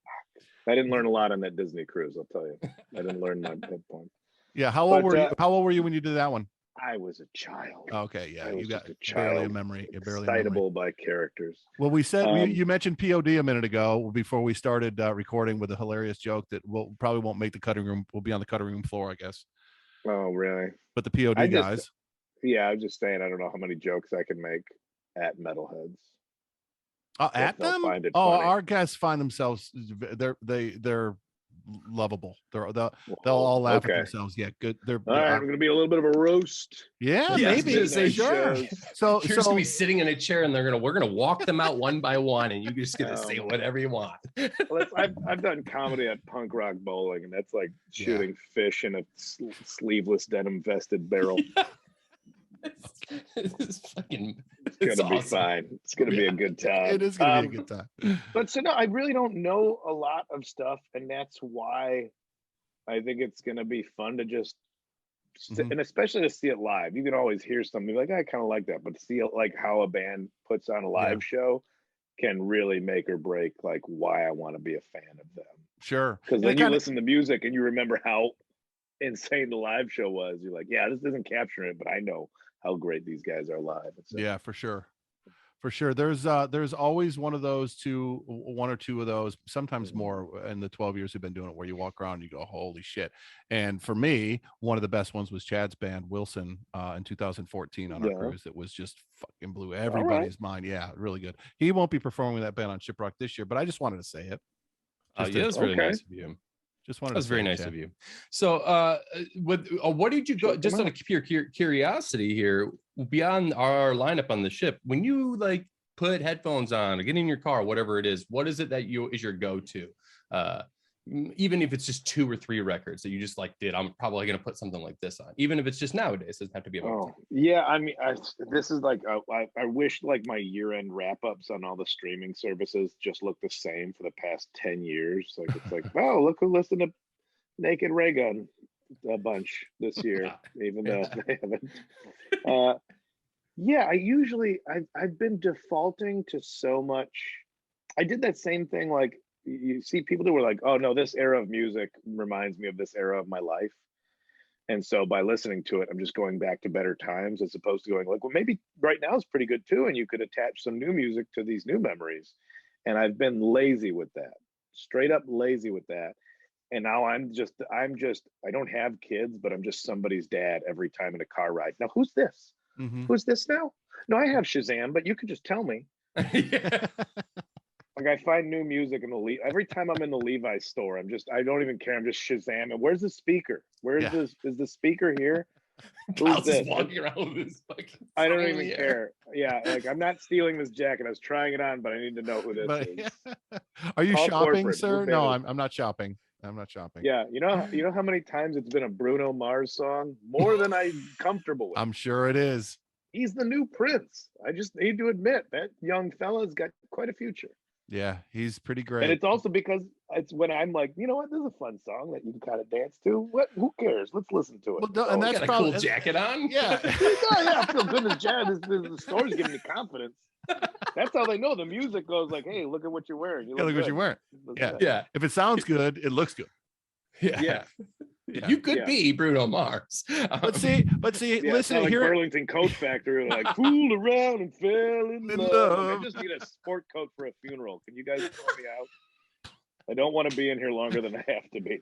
I didn't learn a lot on that Disney cruise. I'll tell you. I didn't learn that point. Yeah. How old were you? How old were you when you did that one? I was a child. Okay, yeah, you got barely a memory. Excitable by characters. Well, we said you mentioned POD a minute ago before we started recording with a hilarious joke that probably won't make the cutting room. We'll be on the cutting room floor, I guess. Oh, really? But the POD guys. I'm just saying. I don't know how many jokes I can make at metalheads. At them? Our guests find themselves. They're lovable. They'll all laugh at themselves. Yeah, good. All right, I'm gonna be a little bit of a roast. Yeah, Yeah, maybe. say, Sure. So you're just gonna be sitting in a chair, and we're gonna walk them out one by one, and you're just gonna say whatever you want. Well, I've done comedy at Punk Rock Bowling, and that's like shooting fish in a sleeveless denim vested barrel. It's gonna be fine. It's gonna be a good time. It is gonna be a good time. But so no, I really don't know a lot of stuff, and that's why I think it's gonna be fun to just and especially to see it live. You can always hear something like, I kind of like that, but to see it like how a band puts on a live show can really make or break like why I want to be a fan of them. Sure. Because then you listen to music and you remember how insane the live show was. You're like, yeah, this doesn't capture it, but I know how great these guys are live. Yeah, for sure. For sure. There's always one or two of those, sometimes more in the 12 years we've been doing it, where you walk around and you go, holy shit. And for me, one of the best ones was Chad's band Wilson in 2014 on our cruise. That was just fucking blew everybody's mind. Yeah, really good. He won't be performing with that band on ShipRocked this year, but I just wanted to say it. That's really nice of you. Just wanted. That was very nice of you. So, what did you go? Just out of pure curiosity here, beyond our lineup on the ship, when you like put headphones on or get in your car, whatever it is, what is it that is your go-to? Even if it's just 2 or 3 records that you just like, dude, I'm probably gonna put something like this on. Even if it's just nowadays, it doesn't have to be about. Yeah, I mean, this is like I wish like my year-end wrap-ups on all the streaming services just look the same for the past 10 years. Like it's like, oh, look who listened to Naked Ray Gun a bunch this year, even though they haven't. I've been defaulting to so much. I did that same thing like. You see people that were like, oh no, this era of music reminds me of this era of my life. And so by listening to it, I'm just going back to better times as opposed to going like, well, maybe right now is pretty good too. And you could attach some new music to these new memories. And I've been lazy with that, straight up lazy with that. And now I don't have kids, but I'm just somebody's dad every time in a car ride. Now, who's this? Who's this now? No, I have Shazam, but you could just tell me. Like I find new music in every time I'm in the Levi's store, I don't even care. I'm just Shazamming. Where's the speaker? Where's this? Is the speaker here? Who's this? Walking around with this fucking I don't even care. Yeah, like I'm not stealing this jacket. I was trying it on, but I need to know who this is. Are you shopping, sir? No, I'm not shopping. I'm not shopping. Yeah, you know how many times it's been a Bruno Mars song? More than I'm comfortable with. I'm sure it is. He's the new Prince. I just need to admit that young fella's got quite a future. Yeah, he's pretty great. And it's also because it's when I'm like, you know what, this is a fun song that you can kind of dance to. Who cares? Let's listen to it. Well, and that's got a cool jacket on. Yeah. I feel good as jazz. The store's giving me confidence. That's how they know the music goes like, hey, look at what you're wearing. Look what you're wearing. Yeah. If it sounds good, it looks good. Yeah. You could be Bruno Mars. But see, listen like here. Burlington Coat Factory, like fooled around and fell in love. I just need a sport coat for a funeral. Can you guys throw me out? I don't want to be in here longer than I have to be.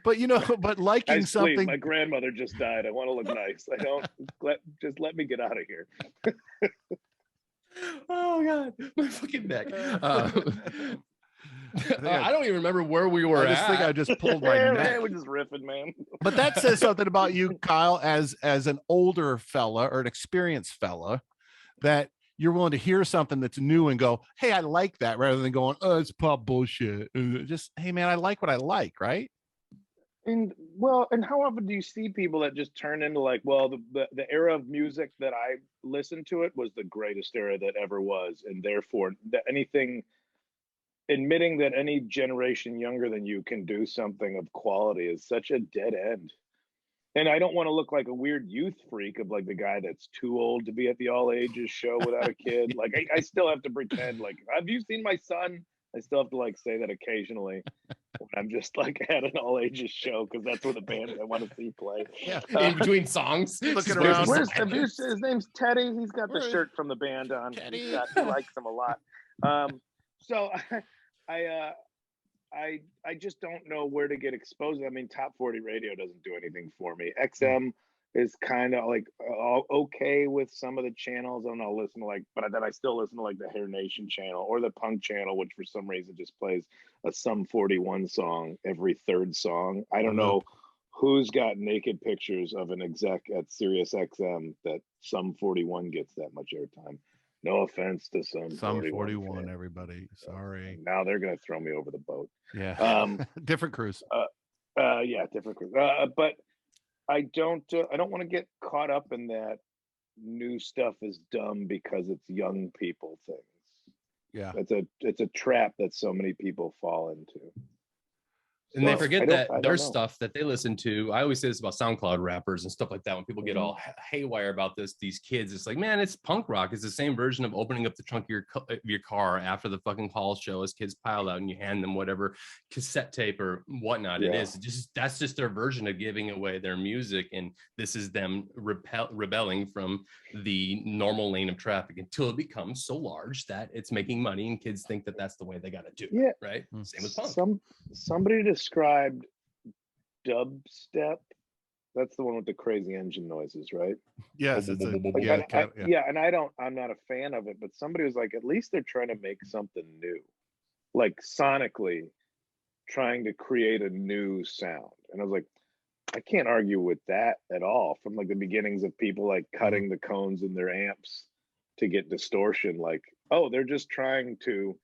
But liking something. My grandmother just died. I want to look nice. I don't just let me get out of here. Oh God, my fucking neck. I don't even remember where we were at. I think I just pulled my neck. We're just riffing, man. But that says something about you, Kyle, as an older fella or an experienced fella, that you're willing to hear something that's new and go, hey, I like that, rather than going, oh, it's pop bullshit. Just, hey, man, I like what I like, right? And how often do you see people that just turn into like, well, the era of music that I listened to it was the greatest era that ever was, and therefore admitting that any generation younger than you can do something of quality is such a dead end. And I don't want to look like a weird youth freak of like the guy that's too old to be at the all ages show without a kid. Like I still have to pretend like, have you seen my son? I still have to like say that occasionally when I'm just like at an all ages show, because that's what the band I want to see play. Yeah, in between songs, looking around. His name's Teddy. He's got the shirt from the band on. He likes him a lot. So I just don't know where to get exposed. I mean, Top 40 radio doesn't do anything for me. XM is kind of like okay with some of the channels, and I'll listen to like, but then I still listen to like the Hair Nation channel or the Punk channel, which for some reason just plays a Sum 41 song every third song. I don't know who's got naked pictures of an exec at Sirius XM that Sum 41 gets that much airtime. No offense to Sum 41, everybody. Sorry. Now they're gonna throw me over the boat. Yeah. Different cruise. Yeah, different cruise. But I don't want to get caught up in that new stuff is dumb because it's young people things. Yeah. It's a trap that so many people fall into. And they forget that their stuff that they listen to. I always say this about SoundCloud rappers and stuff like that. When people get all haywire about these kids, it's like, man, it's punk rock. It's the same version of opening up the trunk of your car after the fucking hall show as kids pile out and you hand them whatever cassette tape or whatnot it is. That's just their version of giving away their music. And this is them rebelling from the normal lane of traffic until it becomes so large that it's making money and kids think that that's the way they got to do it. Right. Same with punk. Somebody described dubstep. That's the one with the crazy engine noises, right? Yes, it's and I'm not a fan of it, but somebody was like, at least they're trying to make something new, like sonically trying to create a new sound. And I was like, I can't argue with that at all. From like the beginnings of people like cutting the cones in their amps to get distortion, like, oh, they're just trying to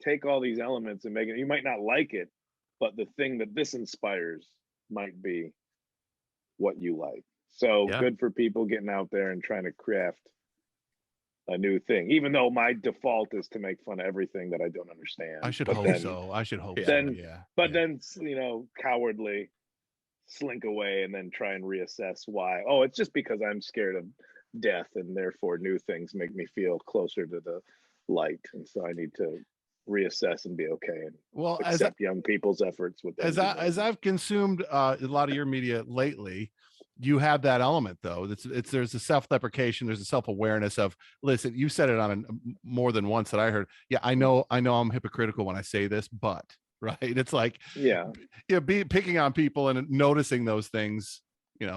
take all these elements and make it. You might not like it, but the thing that this inspires might be what you like. So good for people getting out there and trying to craft a new thing, even though my default is to make fun of everything that I don't understand. I should hope so. But then, cowardly slink away and then try and reassess why. Oh, it's just because I'm scared of death and therefore new things make me feel closer to the light. And so I need to reassess and be okay and accept young people's efforts with that. As I've consumed a lot of your media lately, you have that element though. There's a self-deprecation, there's a self-awareness of, listen, you said it on more than once that I heard. Yeah, I know I'm hypocritical when I say this, but right. It's like, picking on people and noticing those things,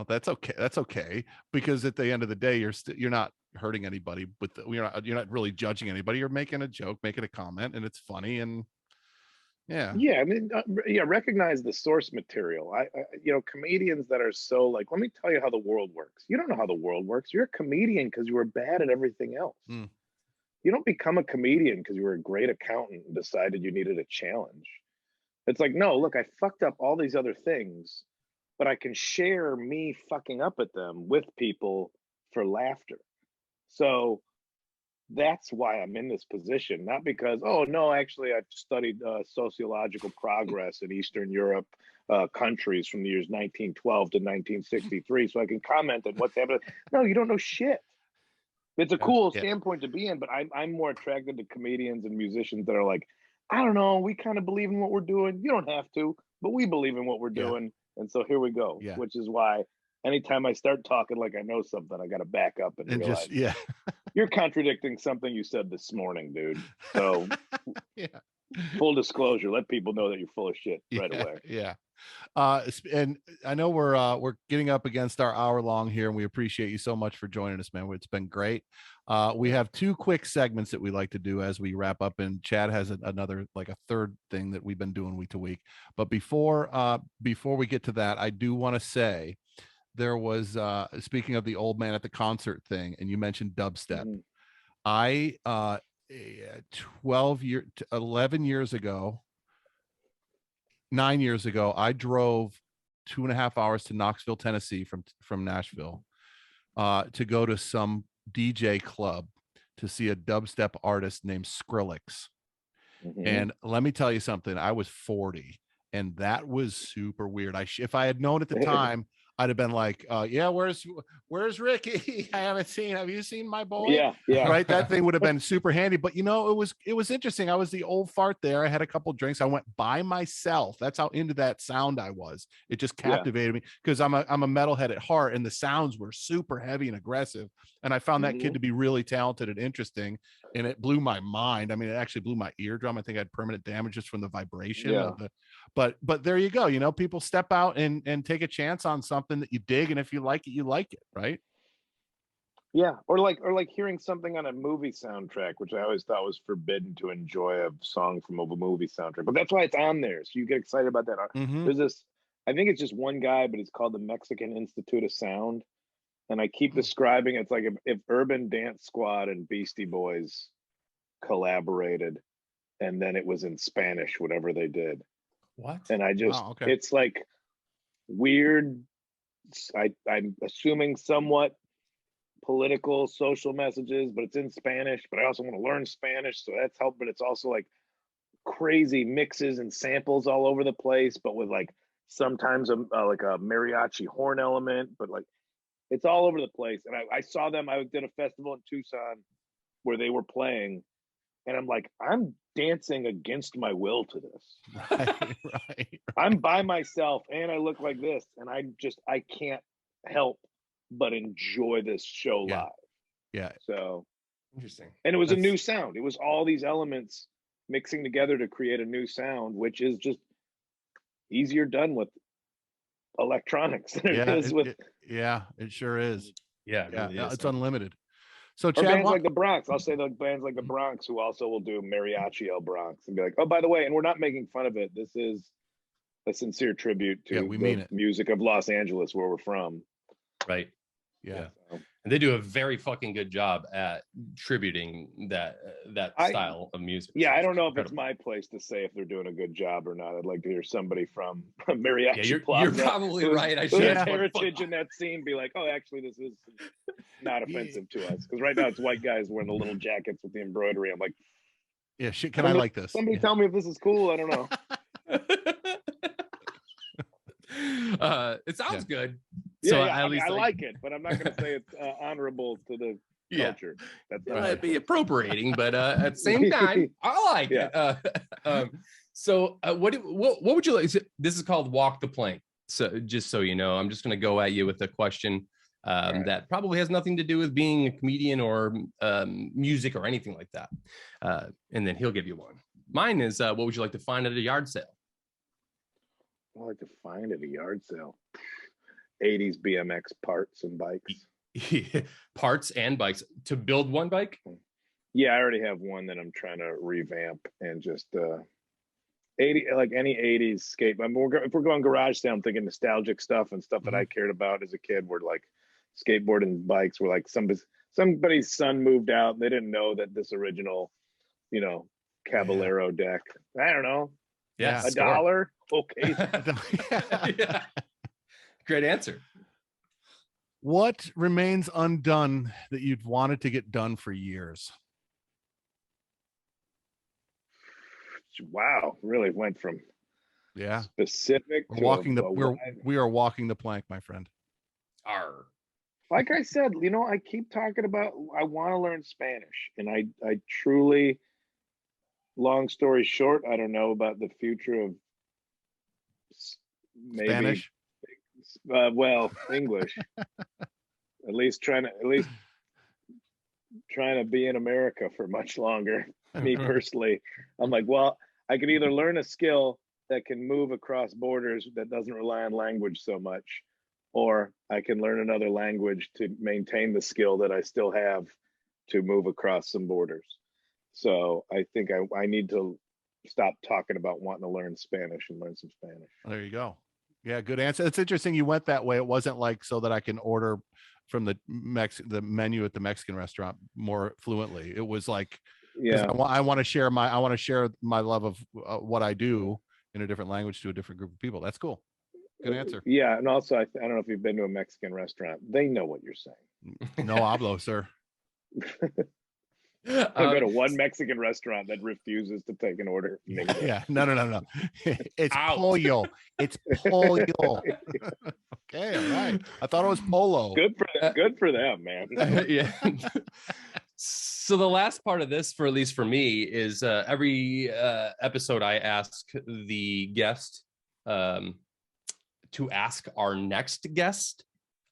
that's okay. That's okay. Because at the end of the day, you're not hurting anybody you're not really judging anybody. You're making a joke, making a comment, and it's funny. And I mean, recognize the source material. I comedians that are so like, let me tell you how the world works. You don't know how the world works. You're a comedian because you were bad at everything else. You don't become a comedian because you were a great accountant and decided you needed a challenge. It's like, no, look, I fucked up all these other things, but I can share me fucking up at them with people for laughter. So that's why I'm in this position, not because, oh, no, actually, I've studied sociological progress in Eastern Europe countries from the years 1912 to 1963, so I can comment on what's happening. No, you don't know shit. It's a cool standpoint to be in, but I'm more attracted to comedians and musicians that are like, I don't know, we kind of believe in what we're doing. You don't have to, but we believe in what we're doing. And so here we go, which is why anytime I start talking like I know something, I got to back up and realize, you're contradicting something you said this morning, dude. So full disclosure, let people know that you're full of shit right away. And I know we're getting up against our hour long here, and we appreciate you so much for joining us, man. It's been great. We have two quick segments that we like to do as we wrap up, and Chad has another, like a third thing that we've been doing week to week. But before we get to that, I do want to say there was speaking of the old man at the concert thing, and you mentioned dubstep. I 11 years ago, 9 years ago, I drove 2.5 hours to Knoxville, Tennessee from Nashville to go to some DJ club to see a dubstep artist named Skrillex. And let me tell you something, I was 40 and that was super weird. If I had known at the time, I'd have been like, where's Ricky? Have you seen my boy? Yeah. Right. That thing would have been super handy. But it was interesting. I was the old fart there. I had a couple drinks. I went by myself. That's how into that sound I was. It just captivated me because I'm a metalhead at heart, and the sounds were super heavy and aggressive. And I found that kid to be really talented and interesting. and it blew my mind. I mean, it actually blew my eardrum. I think I had permanent damage just from the vibration of the, but there you go. You know, people step out and take a chance on something that you dig, and if you like it, you like it, right? Yeah, or like hearing something on a movie soundtrack, which I always thought was forbidden to enjoy a song from a movie soundtrack, but that's why it's on there, so you get excited about that. There's this, I think it's just one guy, but it's called the Mexican Institute of Sound, and I keep describing it's like if Urban Dance Squad and Beastie Boys collaborated, and then it was in Spanish, whatever they did. What? And I just, it's like weird. I'm assuming somewhat political, social messages, but it's in Spanish. But I also want to learn Spanish, so that's helped. But it's also like crazy mixes and samples all over the place, but with like sometimes like a mariachi horn element, but like it's all over the place. And I saw them. I did a festival in Tucson where they were playing, and I'm like, I'm dancing against my will to this. Right. I'm by myself, and I look like this, and I can't help but enjoy this show live. Yeah. So interesting. And it was a new sound. It was all these elements mixing together to create a new sound, which is just easier done with electronics than it is with. It sure is. Yeah, it really is. It's unlimited. So or Chad, bands like the Bronx, I'll say like bands like the Bronx who also will do Mariachi El Bronx and be like, oh, by the way, and we're not making fun of it. This is a sincere tribute to the music of Los Angeles, where we're from. Right. Yeah. And they do a very fucking good job at tributing that style of music. Yeah, I don't know if it's my place to say if they're doing a good job or not. I'd like to hear somebody from Mariachi Plaza. You're probably right. I should have heritage in that scene be like, oh, actually, this is not offensive to us. Because right now it's white guys wearing the little jackets with the embroidery. I'm like, yeah, shit, can I like this? Somebody tell me if this is cool. I don't know. It sounds good. So I like it, but I'm not going to say it's honorable to the culture. That's not might be appropriating, but at the same time, I like it. So what would you like? This is called Walk the Plank. So just so you know, I'm just going to go at you with a question that probably has nothing to do with being a comedian or music or anything like that. And then he'll give you one. Mine is, what would you like to find at a yard sale? I like to find at a yard sale 80s BMX parts and bikes. Parts and bikes to build one bike? Yeah, I already have one that I'm trying to revamp and just 80 like any 80s skate. I mean, if we're going garage sale, I'm thinking nostalgic stuff and stuff that I cared about as a kid. Were like skateboard and bikes were like somebody's son moved out and they didn't know that this original, Caballero deck. I don't know. Yeah, $1. Okay. Yeah. Great answer. What remains undone that you'd wanted to get done for years? Wow, really went from specific we are walking the plank, my friend. Arr. Like I said, I keep talking about I want to learn Spanish, and I truly, long story short, I don't know about the future of maybe Spanish. English. at least trying to be in America for much longer. Me personally, I'm like, well, I could either learn a skill that can move across borders that doesn't rely on language so much, or I can learn another language to maintain the skill that I still have to move across some borders. So I think I need to stop talking about wanting to learn Spanish and learn some Spanish. There you go. Yeah, good answer. It's interesting you went that way. It wasn't like so that I can order from the menu at the Mexican restaurant more fluently. It was like, I want to share my love of what I do in a different language to a different group of people. That's cool. Good answer. Yeah, and also I don't know if you've been to a Mexican restaurant. They know what you're saying. No hablo, sir. I go to one Mexican restaurant that refuses to take an order. Yeah, no. It's pollo. It's pollo. Okay, all right. I thought it was polo. Good for them, man. Yeah. So the last part of this, at least for me, is every episode I ask the guest to ask our next guest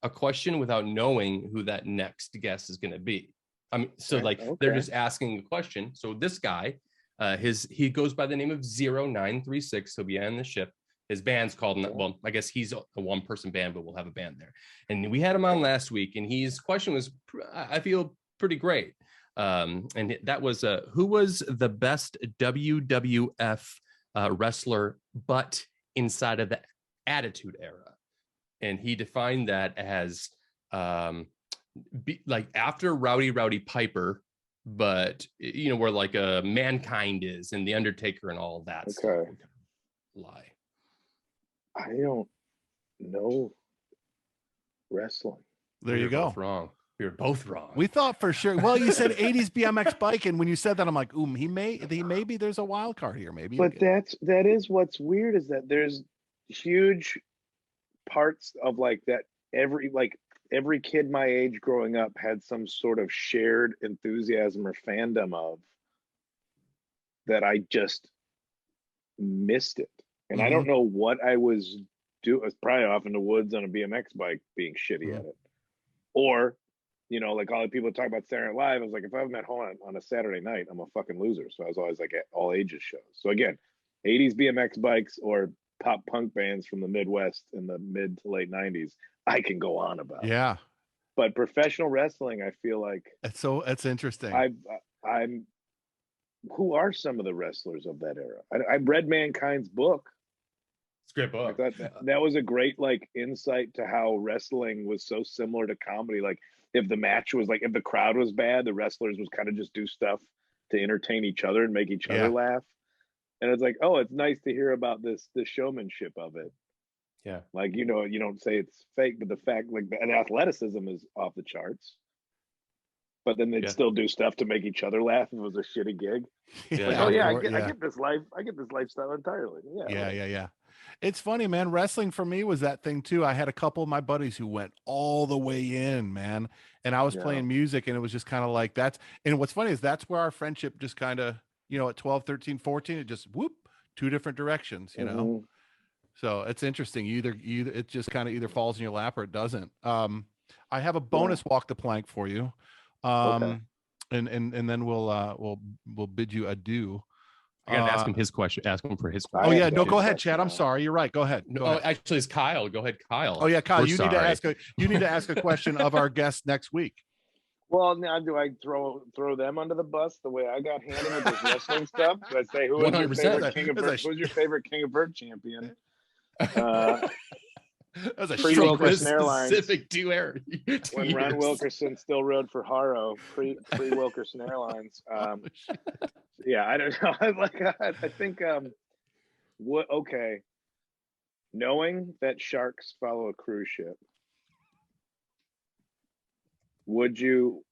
a question without knowing who that next guest is going to be. I mean, so Okay, like they're just asking a question. So this guy, he goes by the name of 0936. He'll be on the ship. His band's called, well, I guess he's a one-person band, but we'll have a band there. And we had him on last week, and his question was, I feel, pretty great. And that was, who was the best WWF wrestler, but inside of the Attitude Era? And he defined that as like after Rowdy Piper, but where like Mankind is and the Undertaker and all that stuff. Lie. I don't know wrestling. There you go. Wrong. We were both wrong. We thought for sure. Well, you said 80s BMX bike, and when you said that, I'm like, he maybe there's a wild card here, maybe. But that is what's weird, is that there's huge parts of like that. Every kid my age growing up had some sort of shared enthusiasm or fandom of that. I just missed it. And I don't know what I was doing. I was probably off in the woods on a BMX bike being shitty at it. Or, like all the people talk about Saturday Night Live, I was like, if I'm at home on a Saturday night, I'm a fucking loser. So I was always like at all ages shows. So again, 80s BMX bikes or pop punk bands from the Midwest in the mid to late 90s, I can go on about. Yeah. But professional wrestling, I feel like it's interesting. I'm who are some of the wrestlers of that era? I read Mankind's book. It's a great book. I thought that was a great insight to how wrestling was so similar to comedy. Like if the match was if the crowd was bad, the wrestlers was kind of just do stuff to entertain each other and make each other laugh. And it's like, oh, it's nice to hear about the showmanship of it. Yeah. Like, you don't say it's fake, but the fact and athleticism is off the charts. But then they'd still do stuff to make each other laugh if it was a shitty gig. Yeah. I get this life. I get this lifestyle entirely. Yeah. It's funny, man. Wrestling for me was that thing too. I had a couple of my buddies who went all the way in, man. And I was playing music, and it was just kind of like that's. And what's funny is that's where our friendship just kind of, at 12, 13, 14, it just two different directions, So it's interesting. Either it just kind of either falls in your lap or it doesn't. I have a bonus walk the plank for you. And then we'll bid you adieu. I gotta ask him his question. Ask him for his question. Oh yeah, no, go ahead, Chad. I'm sorry. You're right. Go ahead. Actually, it's Kyle. Go ahead, Kyle. Oh yeah, Kyle. You need to ask a question of our guest next week. Well, now do I throw them under the bus the way I got handed with this wrestling stuff? Do I say who's your favorite King of Vert champion? That was a pre-Wilkerson Airlines. Specific when Ron Wilkerson still rode for Haro, pre-Wilkerson Airlines. Yeah, I don't know. I think knowing that sharks follow a cruise ship, would you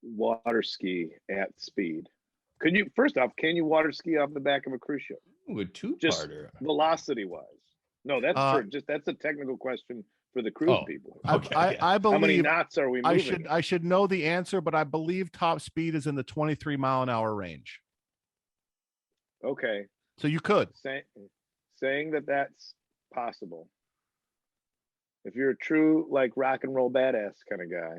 water ski at speed? Can you water ski off the back of a cruise ship? With two-parter. Just velocity-wise. No, that's a technical question for the cruise people. Okay, I believe. How many knots are we moving? I should know the answer, but I believe top speed is in the 23 mile an hour range. Okay. So you could. Saying that that's possible. If you're a true rock and roll badass kind of guy,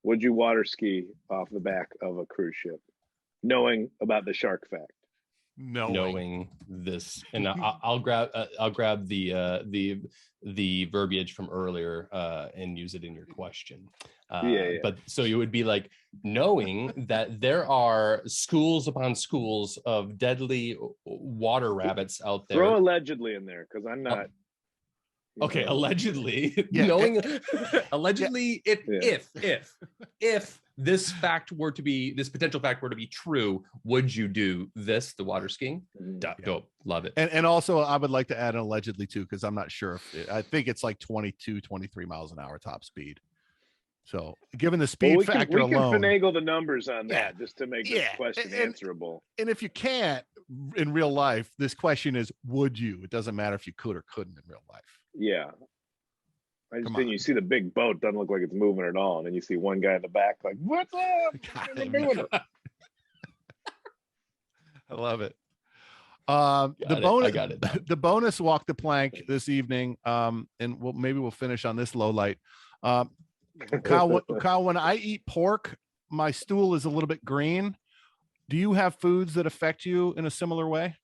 would you water ski off the back of a cruise ship, knowing about the shark fact? Knowing this, and I'll grab the verbiage from earlier and use it in your question. But so it would be like knowing that there are schools upon schools of deadly water rabbits out there. Throw allegedly in there, because I'm not. Okay, allegedly, knowing allegedly, if this potential fact were to be true, would you do this, the water skiing? Dope, love it. And also, I would like to add an allegedly too, because I'm not sure I think it's like 22, 23 miles an hour top speed. So given the speed factor alone, we can finagle the numbers on that just to make this question answerable. And if you can't in real life, this question is, would you? It doesn't matter if you could or couldn't in real life. Yeah. I just think you see the big boat, doesn't look like it's moving at all. And then you see one guy in the back like, what's up? I love it. The bonus walk the plank this evening, and we'll finish on this low light. Kyle, when I eat pork, my stool is a little bit green. Do you have foods that affect you in a similar way?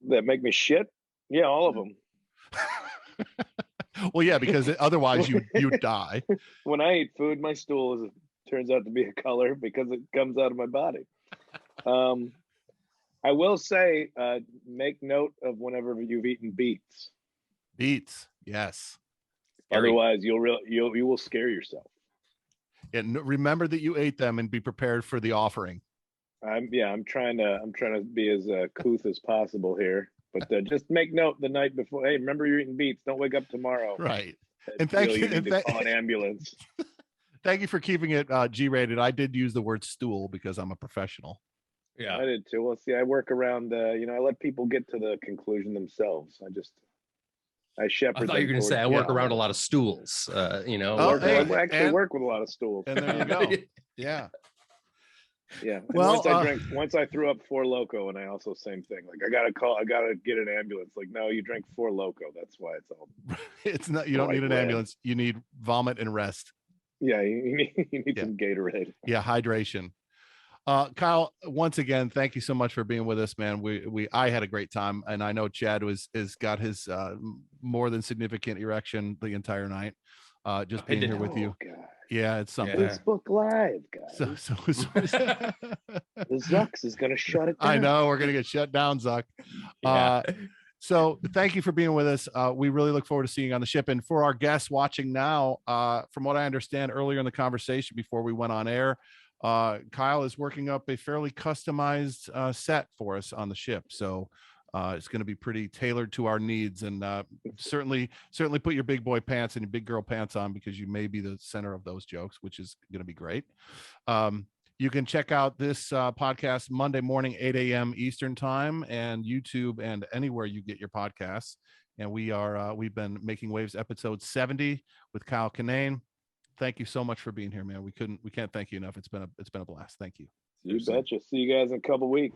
That make me shit? Yeah, all of them. Well, yeah, because otherwise you die. When I eat food, my stool turns out to be a color because it comes out of my body. I will say, make note of whenever you've eaten beets. Beets, yes. Otherwise, you will scare yourself. And remember that you ate them and be prepared for the offering. I'm trying to be as couth as possible here, but just make note the night before. Hey, remember you're eating beets. Don't wake up tomorrow. Right. And thank you. Need to call an ambulance. Thank you for keeping it G-rated. I did use the word stool because I'm a professional. Yeah, I did too. Well, see, I work around. I let people get to the conclusion themselves. I shepherd. I thought you were going to say I work around a lot of stools. I actually work with a lot of stools. And there you go. Yeah. Yeah. Well, once I threw up Four Loko, and I also same thing. Like I gotta get an ambulance. Like, no, you drank Four Loko. That's why it's all. It's not. You don't need an ambulance. You need vomit and rest. Yeah, you need some Gatorade. Yeah, hydration. Kyle, once again, thank you so much for being with us, man. I had a great time, and I know Chad has got his more than significant erection the entire night. Just being here with you. God. Yeah, it's something. Facebook Live, guys. So the Zucks is gonna shut it down. I know we're gonna get shut down, Zuck. Yeah. So thank you for being with us. We really look forward to seeing you on the ship. And for our guests watching now, from what I understand earlier in the conversation before we went on air, Kyle is working up a fairly customized set for us on the ship. So it's going to be pretty tailored to our needs, and certainly put your big boy pants and your big girl pants on, because you may be the center of those jokes, which is going to be great. You can check out this podcast Monday morning, 8 a.m. Eastern time, and YouTube and anywhere you get your podcasts. And we've been Making Waves episode 70 with Kyle Kinane. Thank you so much for being here, man. We can't thank you enough. It's been a blast. Thank you. You betcha. See you guys in a couple weeks.